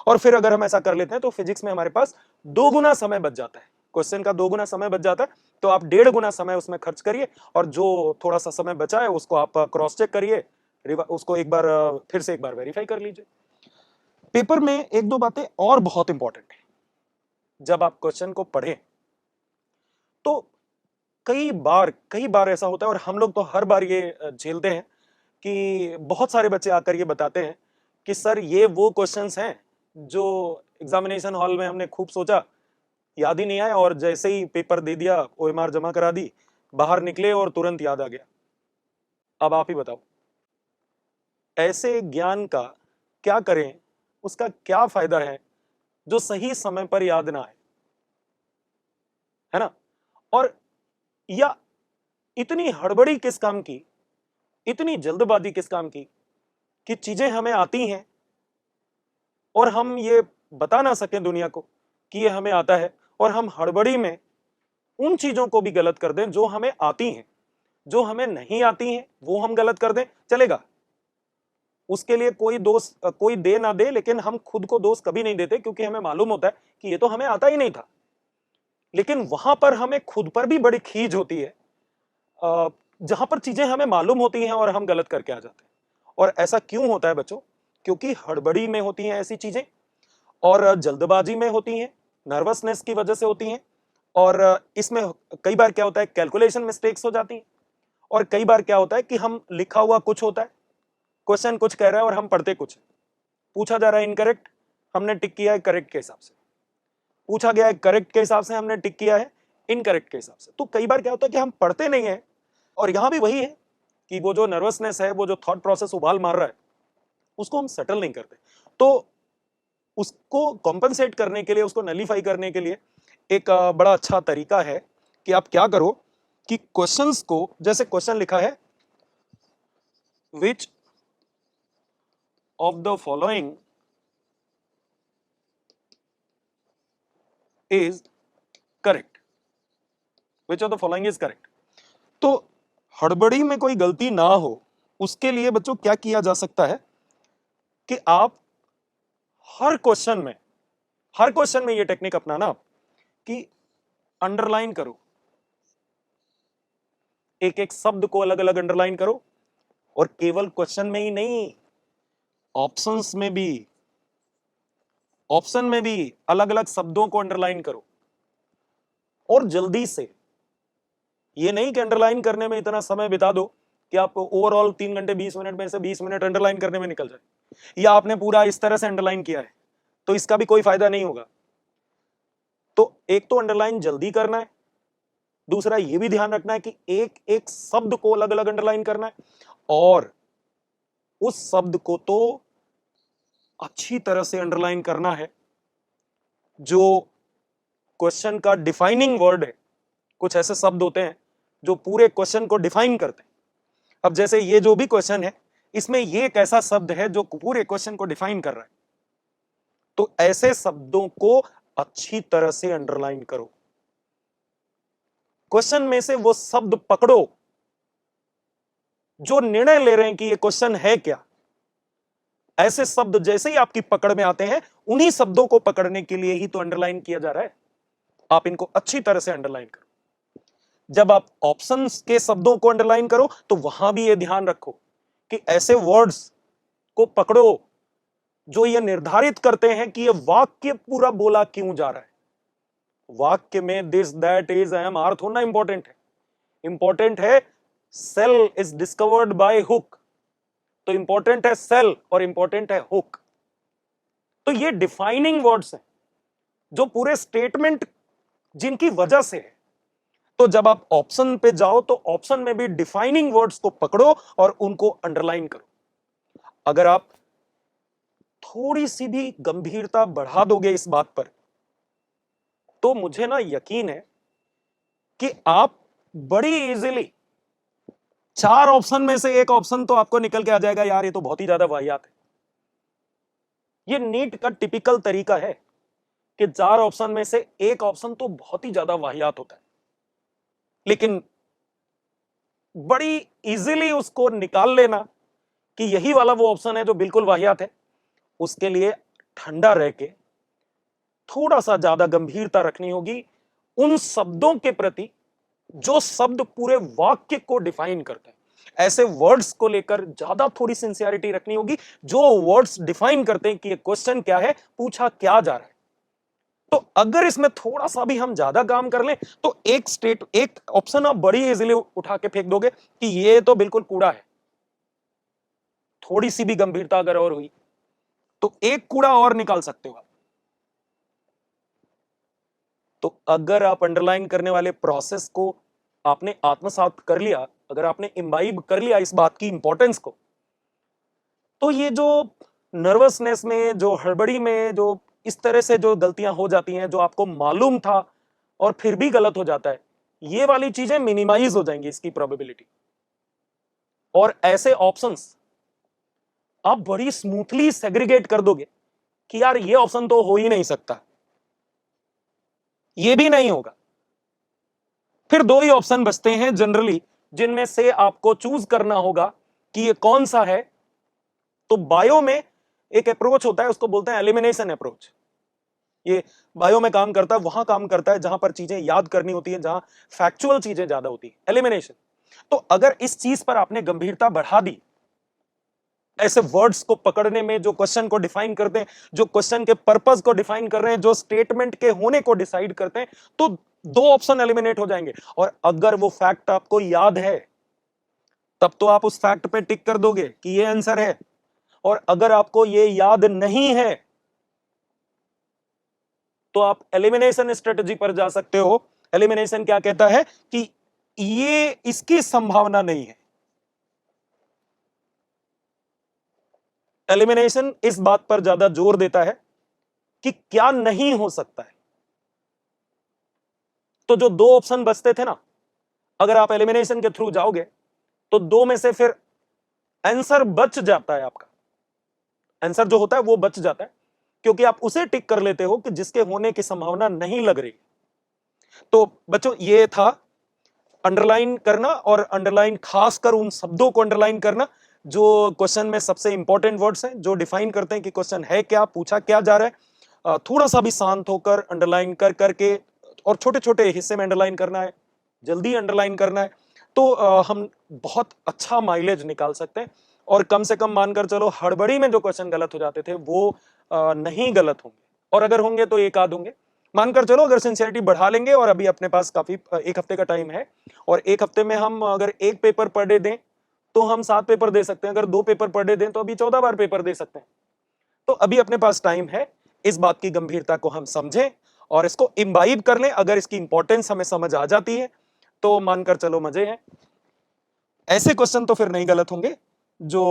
और फिर अगर हम ऐसा कर लेते हैं तो फिजिक्स में हमारे पास 2 गुना समय बच जाता है, क्वेश्चन का 2 गुना समय बच जाता है। तो आप 1.5 गुना समय उसमें खर्च करिए, और जो थोड़ा सा समय बचा है उसको आप क्रॉस चेक करिए, उसको एक बार फिर से एक बार वेरीफाई कर लीजिए। पेपर में एक दो बातें और बहुत इंपॉर्टेंट है। जब आप क्वेश्चन को पढ़ें तो कई बार ऐसा होता है, और हम लोग तो हर बार ये झेलते हैं कि बहुत सारे बच्चे आकर ये बताते हैं कि सर ये वो क्वेश्चंस हैं जो एग्जामिनेशन हॉल में हमने खूब सोचा, याद ही नहीं आया, और जैसे ही पेपर दे दिया, ओएमआर जमा करा दी, बाहर निकले और तुरंत याद आ गया। अब आप ही बताओ ऐसे ज्ञान का क्या करें, उसका क्या फायदा है जो सही समय पर याद ना आए, है ना। और या इतनी हड़बड़ी किस काम की, इतनी जल्दबाजी किस काम की कि चीजें हमें आती हैं और हम ये बता ना सकें दुनिया को कि ये हमें आता है, और हम हड़बड़ी में उन चीजों को भी गलत कर दें जो हमें आती हैं। जो हमें नहीं आती हैं वो हम गलत कर दें, चलेगा, उसके लिए कोई दोष कोई दे ना दे, लेकिन हम खुद को दोष कभी नहीं देते, क्योंकि हमें मालूम होता है कि ये तो हमें आता ही नहीं था। लेकिन वहां पर हमें खुद पर भी बड़ी खीज होती है जहां पर चीजें हमें मालूम होती हैं और हम गलत करके आ जाते हैं। और ऐसा क्यों होता है बच्चों, क्योंकि हड़बड़ी में होती हैं ऐसी चीजें, और जल्दबाजी में होती हैं, नर्वसनेस की वजह से होती हैं, और इसमें कई बार क्या होता है कैलकुलेशन मिस्टेक्स हो जाती हैं, और कई बार क्या होता है कि हम लिखा हुआ कुछ होता है, क्वेश्चन कुछ कह रहा है और हम पढ़ते कुछ, पूछा जा रहा है इनकरेक्ट, हमने टिक किया है करेक्ट के हिसाब से, पूछा गया है करेक्ट के हिसाब से, हमने टिक किया है इनकरेक्ट के हिसाब से। तो कई बार क्या होता है कि हम पढ़ते नहीं है, और यहां भी वही है कि वो जो नर्वसनेस है, वो जो थॉट प्रोसेस उबाल मार रहा है, उसको हम सेटल नहीं करते। तो उसको कॉम्पनसेट करने के लिए, उसको नलीफाई करने के लिए एक बड़ा अच्छा तरीका है कि आप क्या करो कि क्वेश्चंस को, जैसे क्वेश्चन लिखा है which of the following is correct, which of the following is correct. तो हड़बड़ी में कोई गलती ना हो उसके लिए बच्चों क्या किया जा सकता है कि आप हर क्वेश्चन में, हर क्वेश्चन में ये टेक्निक अपनाना कि अंडरलाइन करो, एक एक शब्द को अलग अलग अंडरलाइन करो, और केवल क्वेश्चन में ही नहीं, ऑप्शंस में भी, ऑप्शन में भी अलग अलग शब्दों को अंडरलाइन करो, और जल्दी से। ये नहीं कि अंडरलाइन करने में इतना समय बिता दो कि आप ओवरऑल 3 घंटे 20 मिनट में से 20 मिनट अंडरलाइन करने में निकल जाए, या आपने पूरा इस तरह से अंडरलाइन किया है, तो इसका भी कोई फायदा नहीं होगा। तो एक तो अंडरलाइन जल्दी करना है, दूसरा ये भी ध्यान रखना है कि एक एक शब्द को अलग अलग अंडरलाइन करना है, और उस शब्द को तो अच्छी तरह से अंडरलाइन करना है जो क्वेश्चन का डिफाइनिंग वर्ड है। कुछ ऐसे शब्द होते हैं जो पूरे क्वेश्चन को डिफाइन करते हैं। अब जैसे ये जो भी क्वेश्चन है, इसमें ये एक ऐसा शब्द है जो पूरे क्वेश्चन को डिफाइन कर रहा है, तो ऐसे शब्दों को अच्छी तरह से अंडरलाइन करो। क्वेश्चन में से वो शब्द पकड़ो जो निर्णय ले रहे हैं कि ये क्वेश्चन है क्या। ऐसे शब्द जैसे ही आपकी पकड़ में आते हैं, उन्हीं शब्दों को पकड़ने के लिए ही तो अंडरलाइन किया जा रहा है। आप इनको अच्छी तरह से अंडरलाइन करो। जब आप ऑप्शंस के शब्दों को अंडरलाइन करो तो वहां भी ये ध्यान रखो कि ऐसे वर्ड्स को पकड़ो जो ये निर्धारित करते हैं कि ये वाक्य पूरा बोला क्यों जा रहा है। वाक्य में this that is I am are थोड़ा इंपॉर्टेंट है। इंपॉर्टेंट है cell is discovered by Hooke, तो इंपॉर्टेंट है सेल और इंपॉर्टेंट है हुक। तो ये डिफाइनिंग वर्ड्स हैं जो पूरे स्टेटमेंट जिनकी वजह से है। तो जब आप ऑप्शन पे जाओ तो ऑप्शन में भी डिफाइनिंग वर्ड्स को पकड़ो और उनको अंडरलाइन करो। अगर आप थोड़ी सी भी गंभीरता बढ़ा दोगे इस बात पर, तो मुझे ना यकीन है कि आप बड़ी इजीली 4 ऑप्शन में से एक ऑप्शन तो आपको निकल के आ जाएगा, यार ये तो बहुत ही ज्यादा वाहियात है। ये नीट का टिपिकल तरीका है कि 4 ऑप्शन में से एक ऑप्शन तो बहुत ही ज्यादा वाहियात होता है, लेकिन बड़ी इजीली उसको निकाल लेना कि यही वाला वो ऑप्शन है जो बिल्कुल वाहियात है। उसके लिए ठंडा रह के थोड़ा सा ज्यादा गंभीरता रखनी होगी उन शब्दों के प्रति जो शब्द पूरे वाक्य को डिफाइन करते हैं। ऐसे वर्ड्स को लेकर ज्यादा थोड़ी सिंसियरिटी रखनी होगी जो वर्ड्स डिफाइन करते हैं कि ये क्वेश्चन क्या है, पूछा क्या जा रहा है। तो अगर इसमें थोड़ा सा भी हम ज्यादा काम कर लें तो एक ऑप्शन आप बड़ी इजीली उठा के फेंक दोगे कि ये तो बिल्कुल कूड़ा है। थोड़ी सी भी गंभीरता अगर और हुई तो एक कूड़ा और निकाल सकते हो आप। तो अगर आप अंडरलाइन करने वाले प्रोसेस को आपने आत्मसात कर लिया, अगर आपने इम्बाइब कर लिया इस बात की इंपॉर्टेंस को, तो ये जो नर्वसनेस में, जो हड़बड़ी में, जो इस तरह से जो गलतियां हो जाती हैं, जो आपको मालूम था और फिर भी गलत हो जाता है, ये वाली चीजें मिनिमाइज हो जाएंगी, इसकी प्रोबेबिलिटी। और ऐसे ऑप्शंस आप बड़ी स्मूथली सेग्रीगेट कर दोगे कि यार ये ऑप्शन तो हो ही नहीं सकता, ये भी नहीं होगा। फिर 2 ही ऑप्शन बचते हैं जनरली जिनमें से आपको चूज करना होगा कि ये कौन सा है। तो बायो में एक अप्रोच होता है, उसको बोलते हैं एलिमिनेशन अप्रोच। ये बायो में काम करता है, वहां काम करता है जहां पर चीजें याद करनी होती है, जहां फैक्चुअल चीजें ज्यादा होती है, एलिमिनेशन। तो अगर इस चीज पर आपने गंभीरता बढ़ा दी, ऐसे वर्ड्स को पकड़ने में जो क्वेश्चन को डिफाइन करते हैं, जो क्वेश्चन के पर्पस को डिफाइन कर रहे हैं, जो स्टेटमेंट के होने को डिसाइड करते हैं, तो 2 ऑप्शन एलिमिनेट हो जाएंगे। और अगर वो फैक्ट आपको याद है तब तो आप उस फैक्ट पे टिक कर दोगे कि ये आंसर है। और अगर आपको ये याद नहीं है तो आप एलिमिनेशन स्ट्रेटजी पर जा सकते हो। एलिमिनेशन क्या कहता है कि ये इसकी संभावना नहीं है। एलिमिनेशन इस बात पर ज्यादा जोर देता है कि क्या नहीं हो सकता है। तो जो 2 ऑप्शन बचते थे ना, अगर आप एलिमिनेशन के थ्रू जाओगे तो 2 में से फिर आंसर बच जाता है। आपका आंसर जो होता है वो बच जाता है, क्योंकि आप उसे टिक कर लेते हो कि जिसके होने की संभावना नहीं लग रही। तो बच्चों, ये था अंडरलाइन करना, और अंडरलाइन खासकर उन शब्दों को अंडरलाइन करना जो क्वेश्चन में सबसे इंपॉर्टेंट वर्ड्स हैं, जो डिफाइन करते हैं कि क्वेश्चन है क्या, पूछा क्या जा रहा है। थोड़ा सा भी शांत होकर अंडरलाइन कर करके, और छोटे छोटे हिस्से में अंडरलाइन करना है, जल्दी अंडरलाइन करना है, तो हम बहुत अच्छा माइलेज निकाल सकते हैं। और कम से कम मानकर चलो हड़बड़ी में जो क्वेश्चन गलत हो जाते थे वो नहीं गलत होंगे, और अगर होंगे तो एक आध होंगे। मानकर चलो अगर सिंसियरिटी बढ़ा लेंगे, और अभी अपने पास काफी 1 हफ्ते का टाइम है, और 1 हफ्ते में हम अगर 1 पेपर पर डे दें तो हम 7 पेपर दे सकते हैं। अगर 2 पेपर पर डे दें तो अभी 14 बार पेपर दे सकते हैं। तो अभी अपने पास टाइम है, इस बात की गंभीरता को हम समझें और इसको इम्बाइब कर लें। अगर इसकी इंपॉर्टेंस हमें समझ आ जाती है तो मानकर चलो मजे हैं। ऐसे क्वेश्चन तो फिर नहीं गलत होंगे जो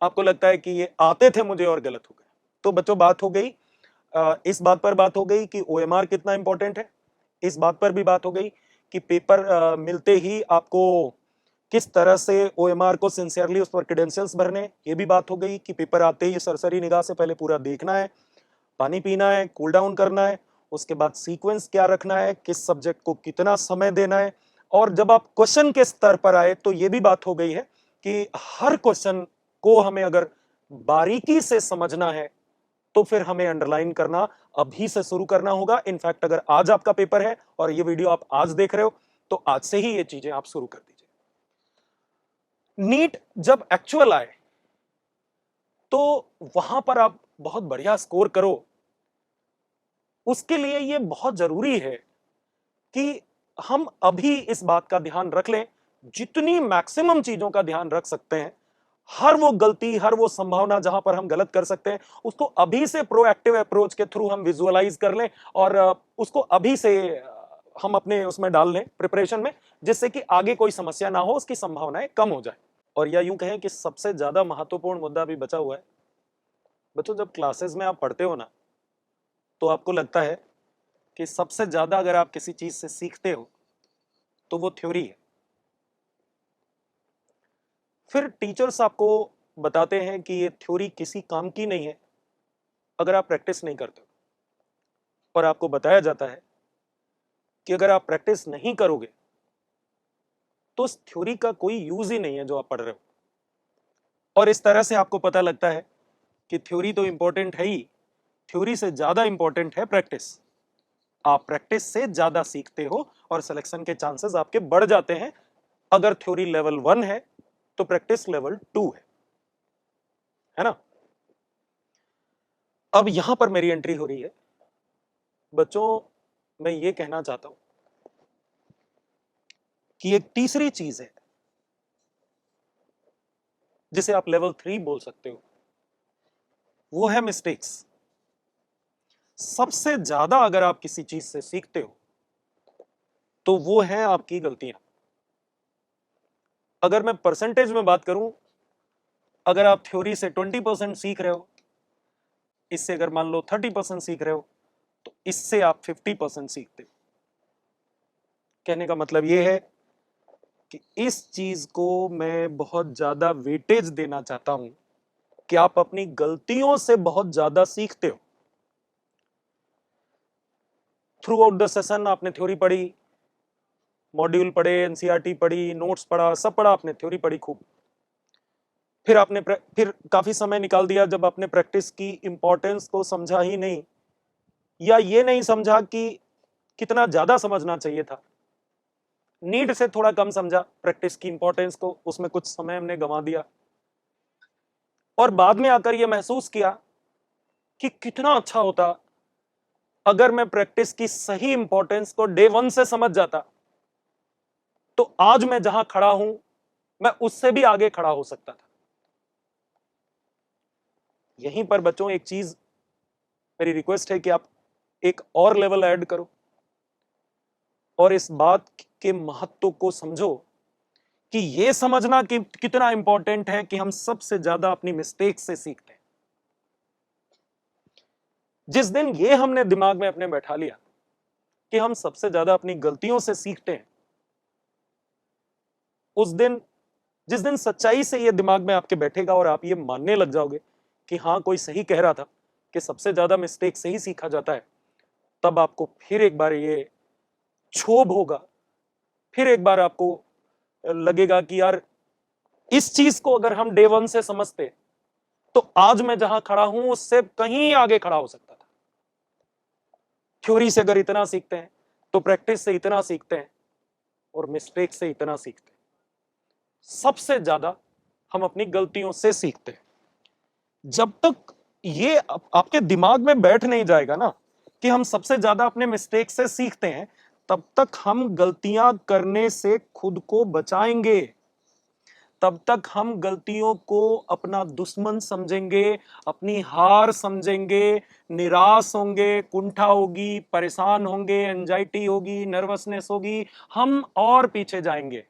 आपको लगता है कि ये आते थे मुझे और गलत हो गए। तो बच्चों बात हो गई, इस बात पर बात हो गई कि ओएमआर कितना इंपॉर्टेंट है, इस बात पर भी बात हो गई कि पेपर मिलते ही आपको किस तरह से ओएमआर को सिंसियरली उस पर क्रेडेंशियल्स भरने, ये भी बात हो गई कि पेपर आते ही सरसरी निगाह से पहले पूरा देखना है, पानी पीना है, कूल डाउन करना है, उसके बाद सीक्वेंस क्या रखना है, किस सब्जेक्ट को कितना समय देना है। और जब आप क्वेश्चन के स्तर पर आए तो ये भी बात हो गई है कि हर क्वेश्चन को हमें अगर बारीकी से समझना है तो फिर हमें अंडरलाइन करना अभी से शुरू करना होगा। इनफैक्ट अगर आज आपका पेपर है और ये वीडियो आप आज देख रहे हो तो आज से ही ये चीजें आप शुरू कर दीजिए। नीट जब एक्चुअल आए तो वहां पर आप बहुत बढ़िया स्कोर करो, उसके लिए ये बहुत जरूरी है कि हम अभी इस बात का ध्यान रख लें, जितनी मैक्सिमम चीजों का ध्यान रख सकते हैं, हर वो गलती, हर वो संभावना जहां पर हम गलत कर सकते हैं उसको अभी से प्रोएक्टिव अप्रोच के थ्रू हम विजुअलाइज कर लें और उसको अभी से हम अपने उसमें डाल लें प्रिपरेशन में, जिससे कि आगे कोई समस्या ना हो, उसकी संभावनाएं कम हो जाए। और या यूं कहें कि सबसे ज्यादा महत्वपूर्ण मुद्दा भी बचा हुआ है। बच्चों जब क्लासेस में आप पढ़ते हो ना तो आपको लगता है कि सबसे ज्यादा अगर आप किसी चीज से सीखते हो तो वो थ्योरी है। फिर टीचर्स आपको बताते हैं कि ये थ्योरी किसी काम की नहीं है अगर आप प्रैक्टिस नहीं करते हो, और आपको बताया जाता है कि अगर आप प्रैक्टिस नहीं करोगे तो उस थ्योरी का कोई यूज ही नहीं है जो आप पढ़ रहे हो। और इस तरह से आपको पता लगता है कि थ्योरी तो इंपॉर्टेंट है ही, थ्योरी से ज्यादा इंपॉर्टेंट है प्रैक्टिस। आप प्रैक्टिस से ज्यादा सीखते हो और सिलेक्शन के चांसेस आपके बढ़ जाते हैं। अगर थ्योरी लेवल 1 है तो प्रैक्टिस लेवल 2 है ना। अब यहां पर मेरी एंट्री हो रही है। बच्चों मैं ये कहना चाहता हूं कि एक तीसरी चीज है जिसे आप लेवल 3 बोल सकते हो, वो है मिस्टेक्स। सबसे ज्यादा अगर आप किसी चीज से सीखते हो तो वो है आपकी गलतियां। अगर मैं परसेंटेज में बात करूं, अगर आप थ्योरी से 20% सीख रहे हो, इससे अगर मान लो 30% सीख रहे हो, तो इससे आप 50% सीखते हो। कहने का मतलब यह है कि इस चीज को मैं बहुत ज्यादा वेटेज देना चाहता हूं कि आप अपनी गलतियों से बहुत ज्यादा सीखते हो। थ्रू आउट द सेशन आपने थ्योरी पढ़ी, मॉड्यूल पढ़े, एनसीईआरटी पढ़ी, नोट्स पढ़ा, सब पढ़ा आपने, थ्योरी पढ़ी खूब। फिर काफी समय निकाल दिया जब आपने प्रैक्टिस की इंपॉर्टेंस को समझा ही नहीं, या ये नहीं समझा कि कितना ज्यादा समझना चाहिए था, नीड से थोड़ा कम समझा प्रैक्टिस की इंपॉर्टेंस को, उसमें कुछ समय हमने गंवा दिया। और बाद में आकर यह महसूस किया कि कितना अच्छा होता अगर मैं प्रैक्टिस की सही इंपॉर्टेंस को डे 1 से समझ जाता, तो आज मैं जहां खड़ा हूं मैं उससे भी आगे खड़ा हो सकता था। यहीं पर बच्चों एक चीज मेरी रिक्वेस्ट है कि आप एक और लेवल ऐड करो और इस बात के महत्व को समझो कि यह समझना कि कितना इंपॉर्टेंट है कि हम सबसे ज्यादा अपनी मिस्टेक से सीखते हैं। जिस दिन ये हमने दिमाग में अपने बैठा लिया कि हम सबसे ज्यादा अपनी गलतियों से सीखते हैं, उस दिन, जिस दिन सच्चाई से ये दिमाग में आपके बैठेगा और आप ये मानने लग जाओगे कि हाँ कोई सही कह रहा था कि सबसे ज्यादा मिस्टेक से ही सीखा जाता है, तब आपको फिर एक बार ये क्षोभ होगा, फिर एक बार आपको लगेगा कि यार इस चीज को अगर हम डे 1 से समझते तो आज मैं जहां खड़ा हूं उससे कहीं आगे खड़ा हो सकता था। थ्योरी से अगर इतना सीखते हैं तो प्रैक्टिस से इतना सीखते हैं और मिस्टेक से इतना सीखते हैं। सबसे ज्यादा हम अपनी गलतियों से सीखते हैं। जब तक ये आपके दिमाग में बैठ नहीं जाएगा ना कि हम सबसे ज्यादा अपने मिस्टेक से सीखते हैं, तब तक हम गलतियां करने से खुद को बचाएंगे। तब तक हम गलतियों को अपना दुश्मन समझेंगे, अपनी हार समझेंगे, निराश होंगे, कुंठा होगी, परेशान होंगे, एंजाइटी होगी, नर्वसनेस होगी, हम और पीछे जाएंगे।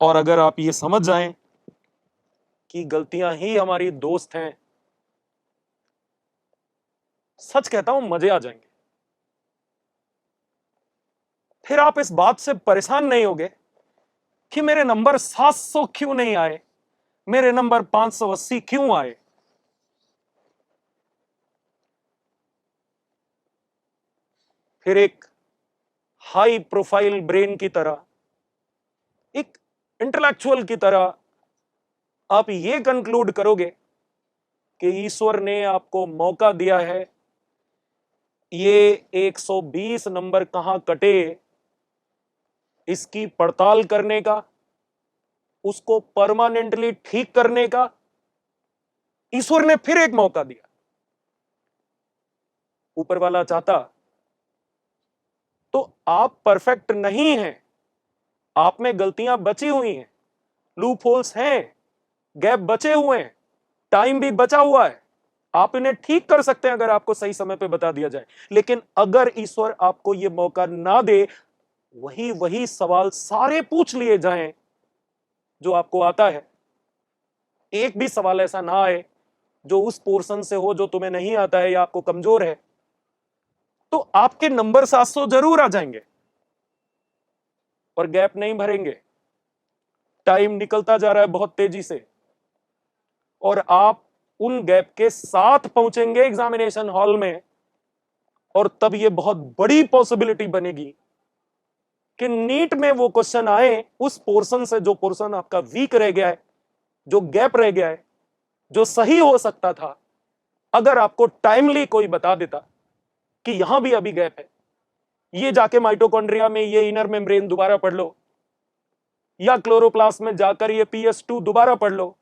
और अगर आप ये समझ जाएं कि गलतियां ही हमारी दोस्त हैं, सच कहता हूं मजे आ जाएंगे। फिर आप इस बात से परेशान नहीं होगे कि मेरे नंबर 700 क्यों नहीं आए, मेरे नंबर 580 क्यों आए। फिर एक हाई प्रोफाइल ब्रेन की तरह, एक इंटेलेक्चुअल की तरह आप ये कंक्लूड करोगे कि ईश्वर ने आपको मौका दिया है, ये 120 नंबर कहां कटे इसकी पड़ताल करने का, उसको परमानेंटली ठीक करने का। ईश्वर ने फिर एक मौका दिया। ऊपर वाला चाहता तो आप परफेक्ट नहीं हैं, आप में गलतियां बची हुई हैं, लूप होल्स हैं, गैप बचे हुए हैं, टाइम भी बचा हुआ है, आप इन्हें ठीक कर सकते हैं अगर आपको सही समय पे बता दिया जाए। लेकिन अगर ईश्वर आपको यह मौका ना दे, वही वही सवाल सारे पूछ लिए जाएं जो आपको आता है, एक भी सवाल ऐसा ना आए जो उस पोर्शन से हो जो तुम्हें नहीं आता है या आपको कमजोर है, तो आपके नंबर 700 जरूर आ जाएंगे और गैप नहीं भरेंगे। टाइम निकलता जा रहा है बहुत तेजी से और आप उन गैप के साथ पहुंचेंगे एग्जामिनेशन हॉल में, और तब यह बहुत बड़ी पॉसिबिलिटी बनेगी कि नीट में वो क्वेश्चन आए उस पोर्शन से जो पोर्शन आपका वीक रह गया है, जो गैप रह गया है, जो सही हो सकता था। अगर आपको टाइमली कोई बता देता कि यहां भी अभी गैप है, ये जाके माइटोकॉन्ड्रिया में ये इनर मेम्ब्रेन दोबारा पढ़ लो, या क्लोरोप्लास्ट में जाकर ये PS2 दोबारा पढ़ लो,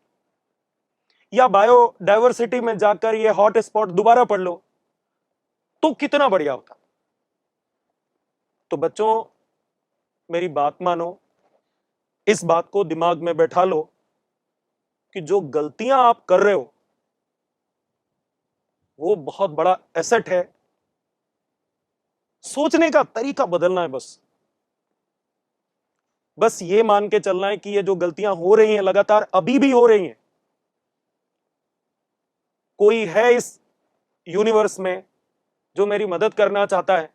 या बायोडायवर्सिटी में जाकर ये हॉट स्पॉट दोबारा पढ़ लो, तो कितना बढ़िया होता। तो बच्चों, मेरी बात मानो, इस बात को दिमाग में बैठा लो कि जो गलतियां आप कर रहे हो वो बहुत बड़ा एसेट है। सोचने का तरीका बदलना है, बस ये मान के चलना है कि ये जो गलतियां हो रही हैं लगातार अभी भी हो रही हैं। कोई है इस यूनिवर्स में जो मेरी मदद करना चाहता है,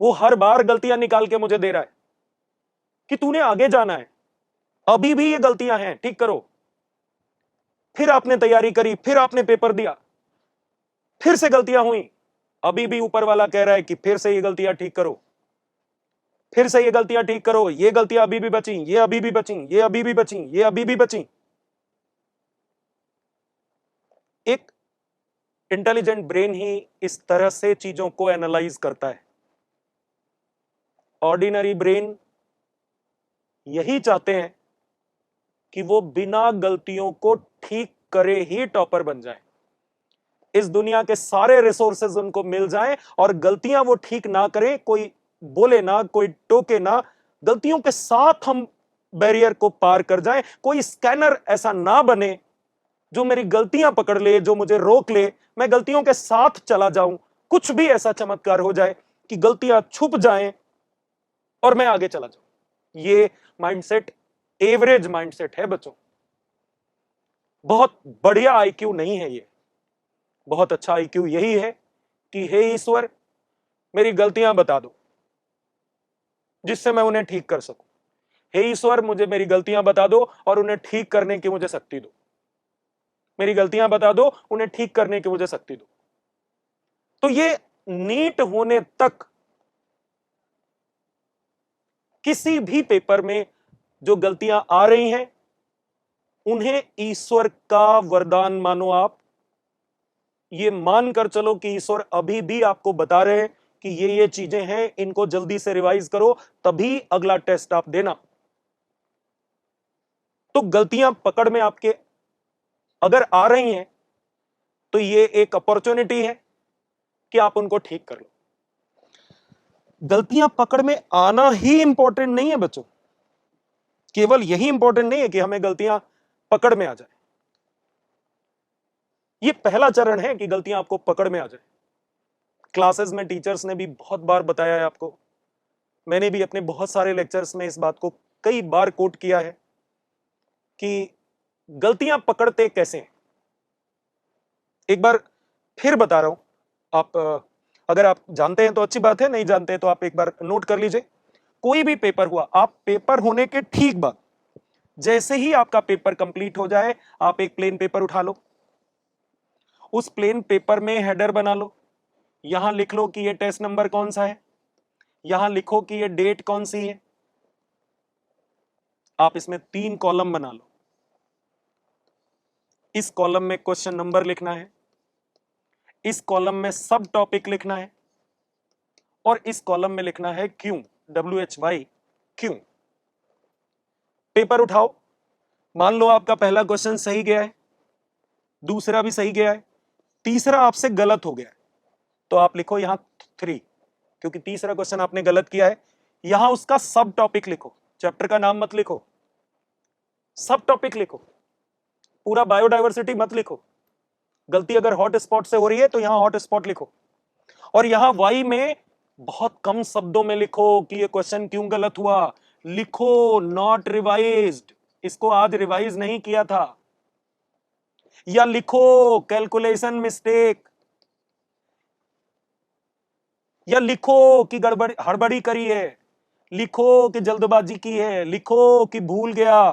वो हर बार गलतियां निकाल के मुझे दे रहा है कि तूने आगे जाना है, अभी भी ये गलतियां हैं, ठीक करो। फिर आपने तैयारी करी, फिर आपने पेपर दिया, फिर से गलतियां हुई, अभी भी ऊपर वाला कह रहा है कि फिर से ये गलतियां ठीक करो, फिर से ये गलतियां ठीक करो, ये गलतियां अभी भी बची, ये अभी भी बची, ये अभी भी बची, ये अभी भी बची। एक इंटेलिजेंट ब्रेन ही इस तरह से चीजों को एनालाइज करता है। ऑर्डिनरी ब्रेन यही चाहते हैं कि वो बिना गलतियों को ठीक करे ही टॉपर बन जाए, इस दुनिया के सारे रिसोर्सेज उनको मिल जाएं और गलतियां वो ठीक ना करें, कोई बोले ना, कोई टोके ना, गलतियों के साथ हम बैरियर को पार कर जाएं। कोई स्कैनर ऐसा ना बने जो मेरी गलतियां पकड़ ले, जो मुझे रोक ले, मैं गलतियों के साथ चला जाऊं। कुछ भी ऐसा चमत्कार हो जाए कि गलतियां छुप जाएं और मैं आगे चला जाऊं। ये माइंडसेट एवरेज माइंडसेट है बच्चों, बहुत बढ़िया आईक्यू नहीं है ये। बहुत अच्छा आईक्यू यही है कि हे ईश्वर, मेरी गलतियां बता दो जिससे मैं उन्हें ठीक कर सकूं। हे ईश्वर, मुझे मेरी गलतियां बता दो और उन्हें ठीक करने की मुझे शक्ति दो। मेरी गलतियां बता दो, उन्हें ठीक करने की मुझे शक्ति दो। तो ये नीट होने तक किसी भी पेपर में जो गलतियां आ रही हैं, उन्हें ईश्वर का वरदान मानो। आप ये मानकर चलो कि ईश्वर अभी भी आपको बता रहे हैं कि ये चीजें हैं, इनको जल्दी से रिवाइज करो, तभी अगला टेस्ट आप देना। तो गलतियां पकड़ में आपके अगर आ रही हैं तो ये एक अपॉर्चुनिटी है कि आप उनको ठीक कर लो। गलतियां पकड़ में आना ही इंपॉर्टेंट नहीं है बच्चों, केवल यही इंपॉर्टेंट नहीं है कि हमें गलतियां पकड़ में आ जाए। ये पहला चरण है कि गलतियां आपको पकड़ में आ जाए। क्लासेस में टीचर्स ने भी बहुत बार बताया है आपको, मैंने भी अपने बहुत सारे लेक्चर्स में इस बात को कई बार कोट किया है कि गलतियां पकड़ते कैसे हैं। एक बार फिर बता रहा हूं, आप अगर आप जानते हैं तो अच्छी बात है, नहीं जानते हैं तो आप एक बार नोट कर लीजिए। कोई भी पेपर हुआ, आप पेपर होने के ठीक बाद, जैसे ही आपका पेपर कंप्लीट हो जाए, आप एक प्लेन पेपर उठा लो, उस प्लेन पेपर में हेडर बना लो, यहां लिख लो कि ये टेस्ट नंबर कौन सा है, यहां लिखो कि ये डेट कौन सी है। आप इसमें 3 कॉलम बना लो। इस कॉलम में क्वेश्चन नंबर लिखना है, इस कॉलम में सब टॉपिक लिखना है, और इस कॉलम में लिखना है क्यों, WHY क्यों। पेपर उठाओ, मान लो आपका पहला क्वेश्चन सही गया है, दूसरा भी सही गया है, तीसरा आपसे गलत हो गया है, तो आप लिखो यहां 3, क्योंकि तीसरा क्वेश्चन आपने गलत किया है। यहां उसका सब टॉपिक लिखो, चैप्टर का नाम मत लिखो, सब टॉपिक लिखो, पूरा बायोडायवर्सिटी मत लिखो। गलती अगर हॉट स्पॉट से हो रही है तो यहां हॉट स्पॉट लिखो, और यहां वाई में बहुत कम शब्दों में लिखो कि ये क्वेश्चन क्यों गलत हुआ। लिखो नॉट रिवाइज्ड, इसको आज रिवाइज नहीं किया था, या लिखो कैलकुलेशन मिस्टेक, या लिखो कि गड़बड़ी हड़बड़ी करी है, लिखो कि जल्दबाजी की है, लिखो कि भूल गया,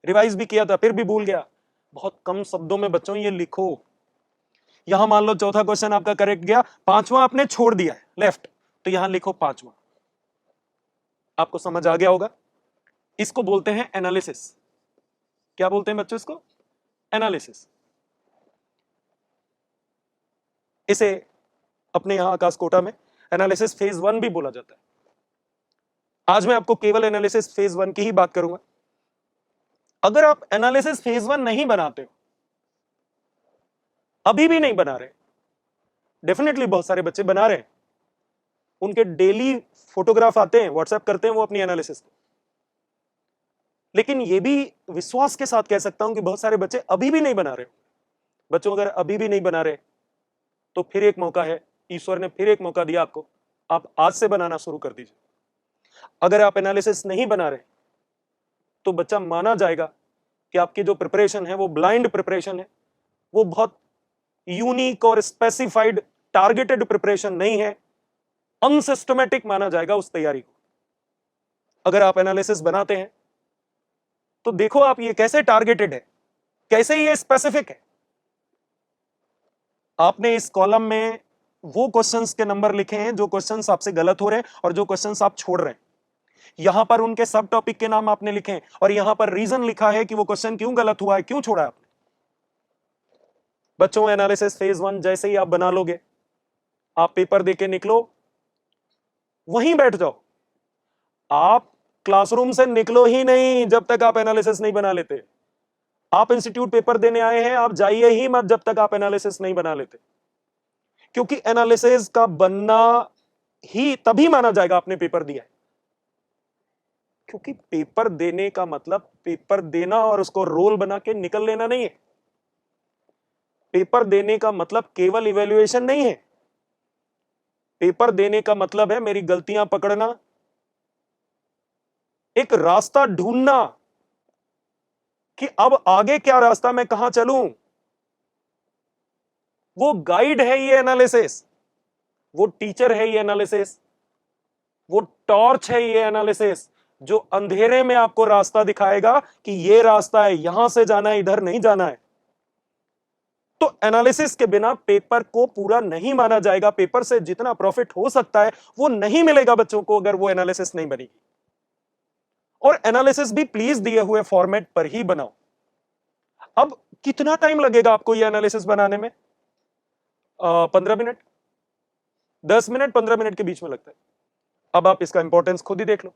रिवाइज भी किया था फिर भी भूल गया। बहुत कम शब्दों में बच्चों ये लिखो। यहां मान लो चौथा क्वेश्चन आपका करेक्ट गया, पांचवा आपने छोड़ दिया है लेफ्ट, तो यहां लिखो पांचवा। आपको समझ आ गया होगा। इसको बोलते हैं एनालिसिस। क्या बोलते हैं बच्चों इसको? एनालिसिस। इसे अपने यहां आकाशकोटा में एनालिसिस फेज 1 भी बोला जाता है। आज मैं आपको केवल एनालिसिस फेज 1 की ही बात करूंगा। अगर आप एनालिसिस फेज 1 नहीं बनाते हो, अभी भी नहीं बना रहे, डेफिनेटली बहुत सारे बच्चे बना रहे हैं, उनके डेली फोटोग्राफ आते हैं, व्हाट्सएप करते हैं वो अपनी एनालिसिस को, लेकिन ये भी विश्वास के साथ कह सकता हूं कि बहुत सारे बच्चे अभी भी नहीं बना रहे। बच्चों अगर अभी भी नहीं बना रहे तो फिर एक मौका है, ईश्वर ने फिर एक मौका दिया आपको, आप आज से बनाना शुरू कर दीजिए। अगर आप एनालिसिस नहीं बना रहे तो बच्चा माना जाएगा कि आपकी जो प्रिपरेशन है वो ब्लाइंड प्रिपरेशन है, वो बहुत यूनिक और स्पेसिफाइड टारगेटेड प्रिपरेशन नहीं है, अनसिस्टमेटिक माना जाएगा उस तैयारी को। अगर आप एनालिसिस बनाते हैं तो देखो आप ये कैसे टारगेटेड है, कैसे ये स्पेसिफिक है। आपने इस कॉलम में वो क्वेश्चंस के नंबर लिखे हैं जो क्वेश्चंस आपसे गलत हो रहे हैं और जो क्वेश्चंस आप छोड़ रहे हैं, यहां पर उनके सब टॉपिक के नाम आपने लिखे हैं, और यहां पर रीजन लिखा है कि वो क्वेश्चन क्यों गलत हुआ है, क्यों छोड़ा आपने। बच्चों एनालिसिस फेज 1 जैसे ही आप बना लोगे, आप पेपर देके निकलो, वहीं बैठ जाओ। आप क्लासरूम से निकलो ही नहीं जब तक आप एनालिसिस नहीं बना लेते। आप इंस्टीट्यूट पेपर देने आए हैं, आप जाइए ही मत जब तक आप एनालिसिस नहीं बना लेते, क्योंकि एनालिसिस का बनना ही तभी माना जाएगा आपने पेपर दिया है। क्योंकि पेपर देने का मतलब पेपर देना और उसको रोल बना के निकल लेना नहीं है। पेपर देने का मतलब केवल इवैल्यूएशन नहीं है। पेपर देने का मतलब है मेरी गलतियां पकड़ना, एक रास्ता ढूंढना कि अब आगे क्या रास्ता, मैं कहां चलूं। वो गाइड है ये एनालिसिस, वो टीचर है ये एनालिसिस, वो टॉर्च है ये एनालिसिस, जो अंधेरे में आपको रास्ता दिखाएगा कि ये रास्ता है, यहां से जाना है, इधर नहीं जाना है। तो एनालिसिस के बिना पेपर को पूरा नहीं माना जाएगा। पेपर से जितना प्रॉफिट हो सकता है वो नहीं मिलेगा बच्चों को अगर वो एनालिसिस नहीं बनेगी। और एनालिसिस भी प्लीज दिए हुए फॉर्मेट पर ही बनाओ। अब कितना टाइम लगेगा आपको ये एनालिसिस बनाने में? 15 मिनट, 10 मिनट, 15 मिनट के बीच में लगता है। अब आप इसका इंपॉर्टेंस खुद ही देख लो।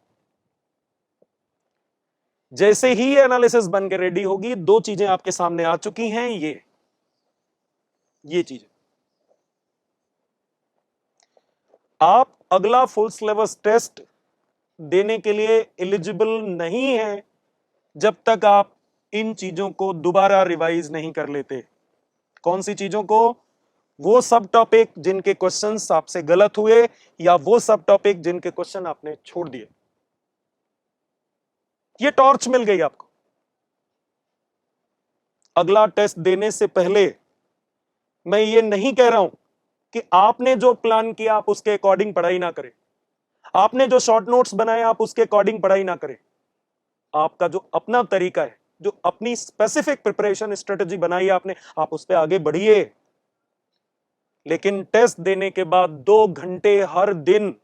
जैसे ही ये एनालिसिस बन के रेडी होगी, 2 चीजें आपके सामने आ चुकी हैं, ये चीजें। आप अगला फुल सिलेबस टेस्ट देने के लिए एलिजिबल नहीं है जब तक आप इन चीजों को दोबारा रिवाइज नहीं कर लेते। कौन सी चीजों को? वो सब टॉपिक जिनके क्वेश्चंस आपसे गलत हुए, या वो सब टॉपिक जिनके क्वेश्चन आपने छोड़ दिए। ये टॉर्च मिल गई आपको। अगला टेस्ट देने से पहले मैं ये नहीं कह रहा हूं कि आपने जो प्लान किया आप उसके अकॉर्डिंग पढ़ाई ना करें, आपने जो शॉर्ट नोट्स बनाए आप उसके अकॉर्डिंग पढ़ाई ना करें। आपका जो अपना तरीका है, जो अपनी स्पेसिफिक प्रिपरेशन स्ट्रेटेजी बनाई है आपने, आप उस पर आगे बढ़िए। लेकिन टेस्ट देने के बाद 2 घंटे हर दिन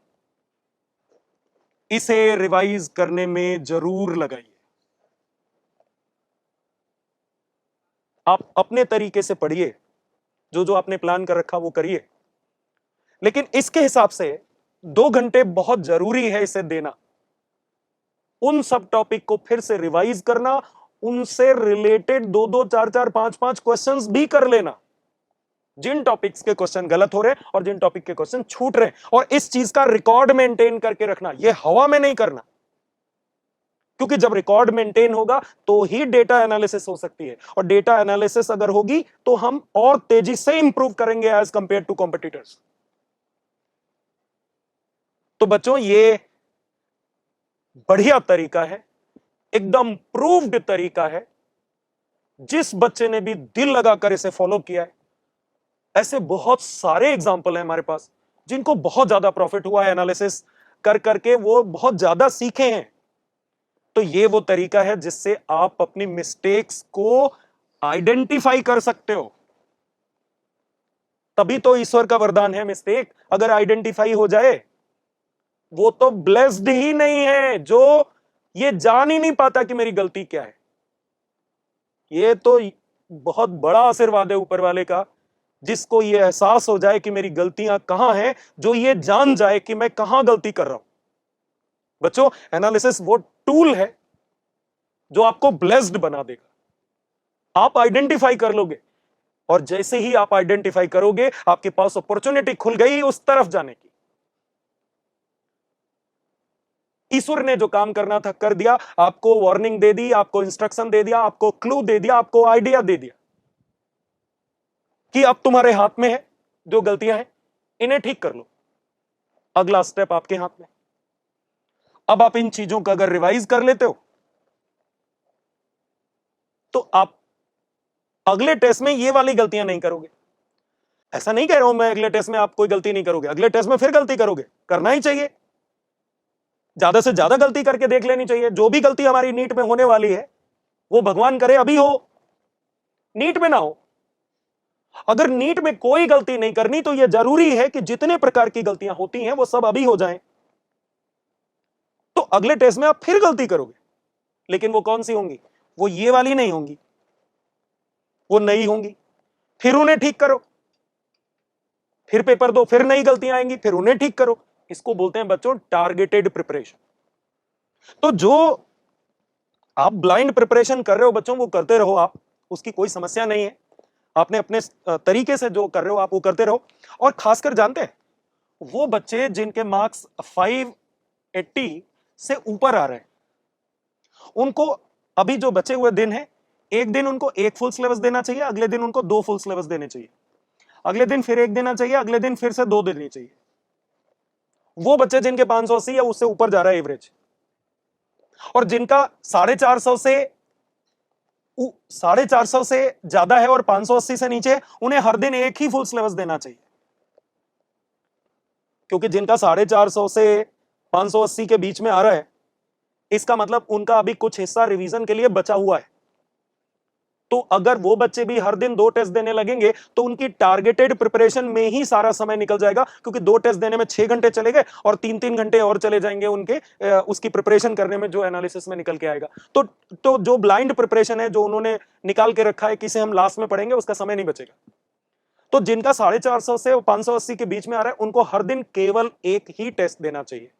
इसे रिवाइज करने में जरूर लगाइए। आप अपने तरीके से पढ़िए, जो जो आपने प्लान कर रखा वो करिए, लेकिन इसके हिसाब से 2 घंटे बहुत जरूरी है इसे देना। उन सब टॉपिक को फिर से रिवाइज करना, उनसे रिलेटेड 2-2, 4-4, 5-5 क्वेश्चंस भी कर लेना, जिन टॉपिक्स के क्वेश्चन गलत हो रहे हैं और जिन टॉपिक के क्वेश्चन छूट रहे हैं, और इस चीज का रिकॉर्ड मेंटेन करके रखना। यह हवा में नहीं करना, क्योंकि जब रिकॉर्ड मेंटेन होगा तो ही डेटा एनालिसिस हो सकती है, और डेटा एनालिसिस अगर होगी तो हम और तेजी से इंप्रूव करेंगे एज कंपेयर टू कॉम्पिटिटर्स। तो बच्चों, ये बढ़िया तरीका है, एकदम प्रूव्ड तरीका है। जिस बच्चे ने भी दिल लगाकर इसे फॉलो किया है, ऐसे बहुत सारे एग्जाम्पल हैं हमारे पास जिनको बहुत ज्यादा प्रॉफिट हुआ है एनालिसिस कर करके, वो बहुत ज्यादा सीखे हैं। तो ये वो तरीका है जिससे आप अपनी मिस्टेक्स को आइडेंटिफाई कर सकते हो। तभी तो ईश्वर का वरदान है मिस्टेक। अगर आइडेंटिफाई हो जाए, वो तो ब्लेस्ड ही नहीं है जो ये जान ही नहीं पाता कि मेरी गलती क्या है। ये तो बहुत बड़ा आशीर्वाद है ऊपर वाले का, जिसको ये एहसास हो जाए कि मेरी गलतियां कहां हैं, जो ये जान जाए कि मैं कहां गलती कर रहा हूं। बच्चों, एनालिसिस वो टूल है जो आपको ब्लेस्ड बना देगा। आप आइडेंटिफाई कर लोगे, और जैसे ही आप आइडेंटिफाई करोगे, आपके पास अपॉर्चुनिटी खुल गई उस तरफ जाने की। ईश्वर ने जो काम करना था कर दिया, आपको वार्निंग दे दी, आपको इंस्ट्रक्शन दे दिया, आपको क्लू दे दिया, आपको आइडिया दे दिया कि अब तुम्हारे हाथ में है, जो गलतियां हैं इन्हें ठीक कर लो। अगला स्टेप आपके हाथ में। अब आप इन चीजों का अगर रिवाइज कर लेते हो, तो आप अगले टेस्ट में ये वाली गलतियां नहीं करोगे। ऐसा नहीं कह रहा हूं मैं अगले टेस्ट में आप कोई गलती नहीं करोगे, अगले टेस्ट में फिर गलती करोगे, करना ही चाहिए। ज्यादा से ज्यादा गलती करके देख लेनी चाहिए। जो भी गलती हमारी नीट में होने वाली है, वो भगवान करे अभी हो, नीट में ना हो। अगर नीट में कोई गलती नहीं करनी, तो यह जरूरी है कि जितने प्रकार की गलतियां होती हैं वो सब अभी हो जाएं। तो अगले टेस्ट में आप फिर गलती करोगे, लेकिन वो कौन सी होंगी? वो ये वाली नहीं होंगी, वो नई होंगी। फिर उन्हें ठीक करो, फिर पेपर दो, फिर नई गलतियां आएंगी, फिर उन्हें ठीक करो। इसको बोलते हैं बच्चों टारगेटेड प्रिपरेशन। तो जो आप ब्लाइंड प्रिपरेशन कर रहे हो बच्चों, वो करते रहो आप, उसकी कोई समस्या नहीं है। आपने अपने तरीके से जो कर रहे हो आप वो करते रहो। और खासकर जानते हैं, वो बच्चे जिनके मार्क्स 580 से ऊपर आ रहे हैं, उनको अभी जो बचे हुए दिन है, एक दिन उनको एक फुल सिलेबस देना चाहिए, अगले दिन उनको 2 फुल सिलेबस देने चाहिए, अगले दिन फिर एक देना चाहिए, अगले दिन फिर से 2 देनी चाहिए। वो बच्चे जिनके 580 या उससे ऊपर जा रहा है एवरेज, और जिनका 450 से 450 से ज्यादा है और 580 से नीचे, उन्हें हर दिन एक ही फुल सिलेबस देना चाहिए। क्योंकि जिनका 450 से 580 के बीच में आ रहा है, इसका मतलब उनका अभी कुछ हिस्सा रिवीजन के लिए बचा हुआ है। तो अगर वो बच्चे भी हर दिन 2 टेस्ट देने लगेंगे, तो उनकी टारगेटेड प्रिपरेशन में ही सारा समय निकल जाएगा, क्योंकि 2 टेस्ट देने में 6 घंटे चले गए और 3-3 घंटे और चले जाएंगे उनके उसकी प्रिपरेशन करने में, जो एनालिसिस में निकल के आएगा। तो जो ब्लाइंड प्रिपरेशन है, जो उन्होंने निकाल के रखा है कि इसे हम लास्ट में पढ़ेंगे, उसका समय नहीं बचेगा। तो जिनका 450 से 580 के बीच में आ रहा है, उनको हर दिन केवल एक ही टेस्ट देना चाहिए।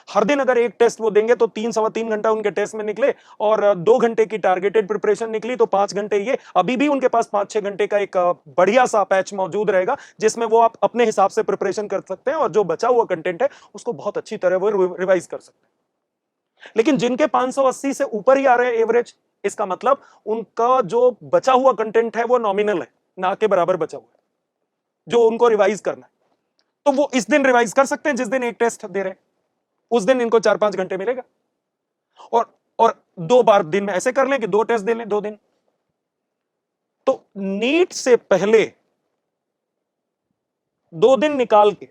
हर दिन अगर एक टेस्ट वो देंगे तो 3-3.25 घंटा उनके टेस्ट में निकले, और 2 घंटे की टारगेटेड प्रिपरेशन निकली, तो 5 घंटे ये, अभी भी उनके पास 5-6 घंटे का एक बढ़िया सा पैच मौजूद रहेगा, जिसमें वो आप अपने हिसाब से प्रिपरेशन कर सकते हैं, और जो बचा हुआ कंटेंट है उसको बहुत अच्छी तरह वो रिवाइज कर सकते हैं। लेकिन जिनके 580 से ऊपर ही आ रहे हैं एवरेज, इसका मतलब उनका जो बचा हुआ कंटेंट है वो नॉमिनल है, ना के बराबर बचा हुआ है, जो उनको रिवाइज करना है। तो वो इस दिन रिवाइज कर सकते हैं जिस दिन एक टेस्ट दे रहे हैं, उस दिन इनको 4-5 घंटे मिलेगा। और और 2 बार दिन में ऐसे कर लें कि 2 टेस्ट दे लें 2 दिन। तो नीट से पहले 2 दिन निकाल के,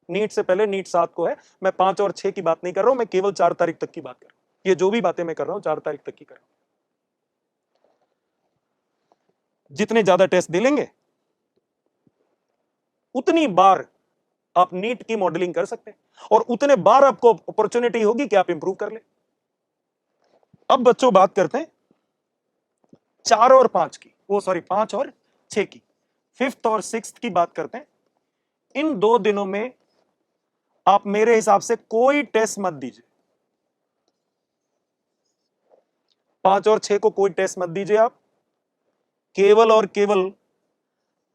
नीट से पहले, नीट 7 को है, मैं 5 और 6 की बात नहीं कर रहा हूं, मैं केवल 4 तारीख तक की बात कर रहा हूं। ये जो भी बातें मैं कर रहा हूं 4 तारीख तक की कर रहा हूं। जितने ज्यादा टेस्ट दे लेंगे उतनी बार आप नीट की मॉडलिंग कर सकते हैं, और उतने बार आपको अपॉर्चुनिटी होगी कि आप इंप्रूव कर ले। अब बच्चों बात करते हैं 4 और 5 की, वो सॉरी 5 और 6 की, 5th और 6th की बात करते हैं। इन 2 दिनों में आप मेरे हिसाब से कोई टेस्ट मत दीजिए। 5 और 6 को कोई टेस्ट मत दीजिए आप, केवल और केवल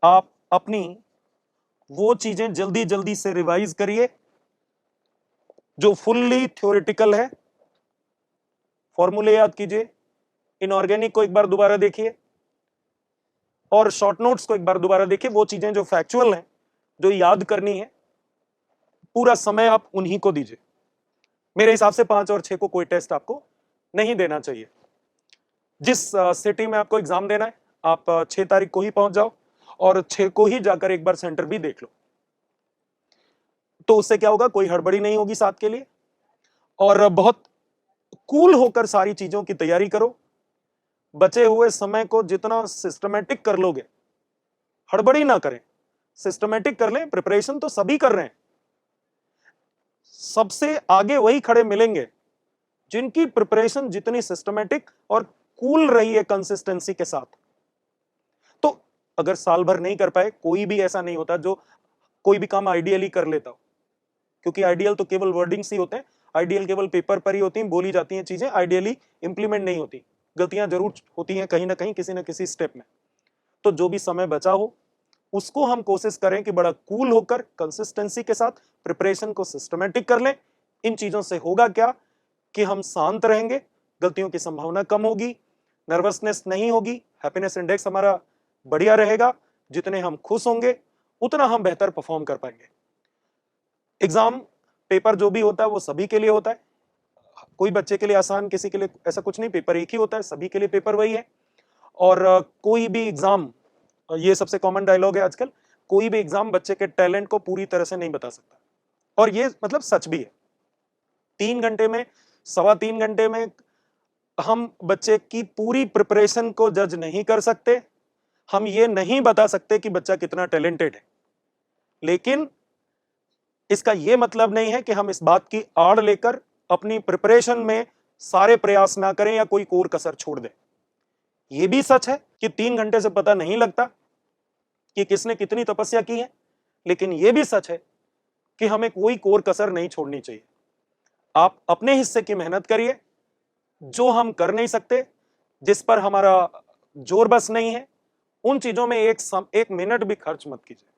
आप अपनी वो चीजें जल्दी जल्दी से रिवाइज करिए जो फुल्ली थ्योरेटिकल है। फॉर्मूले याद कीजिए, इनऑर्गेनिक को एक बार दोबारा देखिए, और शॉर्ट नोट्स को एक बार दोबारा देखिए। वो चीजें जो फैक्चुअल हैं, जो याद करनी है, पूरा समय आप उन्हीं को दीजिए। मेरे हिसाब से 5 और 6 को कोई टेस्ट आपको नहीं देना चाहिए। जिस सिटी में आपको एग्जाम देना है, आप 6 तारीख को ही पहुंच जाओ और 6 को ही जाकर एक बार सेंटर भी देख लो। तो उससे क्या होगा, कोई हड़बड़ी नहीं होगी साथ के लिए, और बहुत कूल होकर सारी चीजों की तैयारी करो। बचे हुए समय को जितना सिस्टमेटिक कर लोगे, हड़बड़ी ना करें, सिस्टमेटिक कर लें। प्रिपरेशन तो सभी कर रहे हैं, सबसे आगे वही खड़े मिलेंगे जिनकी प्रिपरेशन जितनी सिस्टमेटिक और कूल रही है कंसिस्टेंसी के साथ। तो अगर साल भर नहीं कर पाए, कोई भी ऐसा नहीं होता जो कोई भी काम आइडियली कर लेता हो, क्योंकि आइडियल तो केवल वर्डिंग्स ही होते हैं, आइडियल केवल पेपर पर ही होती हैं, बोली जाती हैं चीजें, आइडियली इंप्लीमेंट नहीं होती। गलतियां जरूर होती हैं कहीं ना कहीं, किसी ना किसी स्टेप में। तो जो भी समय बचा हो उसको हम कोशिश करें कि बड़ा कूल होकर कंसिस्टेंसी के साथ प्रिपरेशन को सिस्टमेटिक कर लें। इन चीजों से होगा क्या कि हम शांत रहेंगे, गलतियों की संभावना कम होगी, नर्वसनेस नहीं होगी, हैप्पीनेस इंडेक्स हमारा बढ़िया रहेगा। जितने हम खुश होंगे उतना हम बेहतर परफॉर्म कर पाएंगे। एग्जाम पेपर जो भी होता है वो सभी के लिए होता है, कोई बच्चे के लिए आसान, किसी के लिए ऐसा कुछ नहीं, पेपर एक ही होता है, सभी के लिए पेपर वही है। और कोई भी एग्जाम, ये सबसे कॉमन डायलॉग है आजकल, कोई भी एग्जाम बच्चे के टैलेंट को पूरी तरह से नहीं बता सकता, और ये मतलब सच भी है। 3 घंटे में, 3.25 घंटे में हम बच्चे की पूरी प्रिपरेशन को जज नहीं कर सकते, हम ये नहीं बता सकते कि बच्चा कितना टैलेंटेड है। लेकिन इसका यह मतलब नहीं है कि हम इस बात की आड़ लेकर अपनी प्रिपरेशन में सारे प्रयास ना करें या कोई कोर कसर छोड़ दें। यह भी सच है कि 3 घंटे से पता नहीं लगता कि किसने कितनी तपस्या की है, लेकिन यह भी सच है कि हमें कोई कोर कसर नहीं छोड़नी चाहिए। आप अपने हिस्से की मेहनत करिए, जो हम कर नहीं सकते, जिस पर हमारा जोर बस नहीं है, उन चीजों में एक मिनट भी खर्च मत कीजिए।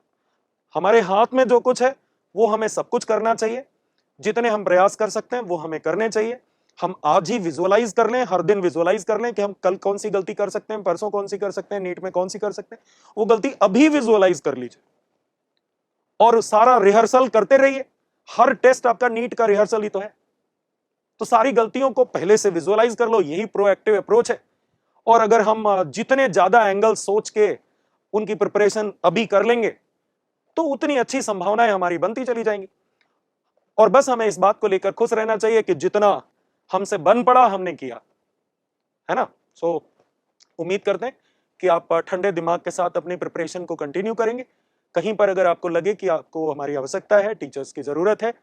हमारे हाथ में जो कुछ है वो हमें सब कुछ करना चाहिए, जितने हम प्रयास कर सकते हैं वो हमें करने चाहिए। हम आज ही विजुअलाइज कर लें, हर दिन विजुअलाइज कर लें कि हम कल कौन सी गलती कर सकते हैं, परसों कौन सी कर सकते हैं, नीट में कौन सी कर सकते हैं, वो गलती अभी विजुअलाइज कर लीजिए और सारा रिहर्सल करते रहिए। हर टेस्ट आपका नीट का रिहर्सल ही तो है, तो सारी गलतियों को पहले से विजुअलाइज कर लो, यही प्रोएक्टिव अप्रोच है। और अगर हम जितने ज्यादा एंगल सोच के उनकी प्रिपरेशन अभी कर लेंगे तो उतनी अच्छी संभावनाएं हमारी बनती चली जाएंगी। और बस हमें इस बात को लेकर खुश रहना चाहिए कि जितना हमसे बन पड़ा हमने किया, है ना। सो उम्मीद करते हैं कि आप ठंडे दिमाग के साथ अपनी प्रिपरेशन को कंटिन्यू करेंगे। कहीं पर अगर आपको लगे कि आपको हमारी आवश्यकता है, टीचर्स की जरूरत है,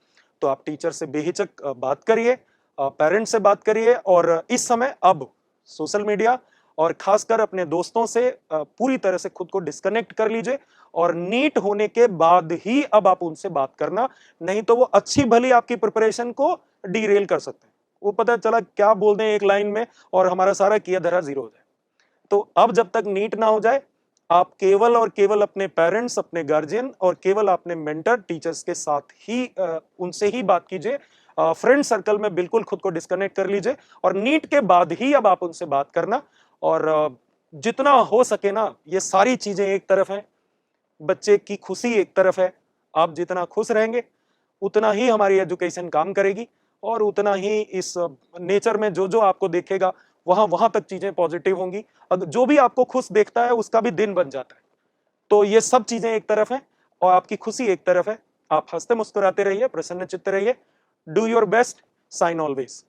तो आप टीचर से बेहिचक बात करिए, पेरेंट्स से बात करिए। और इस समय अब सोशल मीडिया और खासकर अपने दोस्तों से पूरी तरह से खुद को डिस्कनेक्ट कर लीजिए, और नीट होने के बाद ही अब आप उनसे बात करना, नहीं तो वो अच्छी भली आपकी प्रिपरेशन को डीरेल कर सकते हैं। वो पता चला क्या बोल दें एक लाइन में और हमारा सारा किया धरा जीरो हो जाए। तो अब जब तक नीट ना हो जाए, आप केवल और केवल अपने पेरेंट्स, अपने गार्जियन और केवल अपने मेंटर टीचर्स के साथ ही उनसे ही बात कीजिए। फ्रेंड सर्कल में बिल्कुल खुद को डिस्कनेक्ट कर लीजिए, और नीट के बाद ही अब आप उनसे बात करना। और जितना हो सके ना, ये सारी चीजें एक तरफ हैं, बच्चे की खुशी एक तरफ है। आप जितना खुश रहेंगे उतना ही हमारी एजुकेशन काम करेगी, और उतना ही इस नेचर में जो जो आपको देखेगा वहां वहां तक चीजें पॉजिटिव होंगी। अगर जो भी आपको खुश देखता है उसका भी दिन बन जाता है। तो ये सब चीजें एक तरफ है और आपकी खुशी एक तरफ है। आप हंसते मुस्कुराते रहिए, प्रसन्न चित्त रहिए। Do your best, shine always.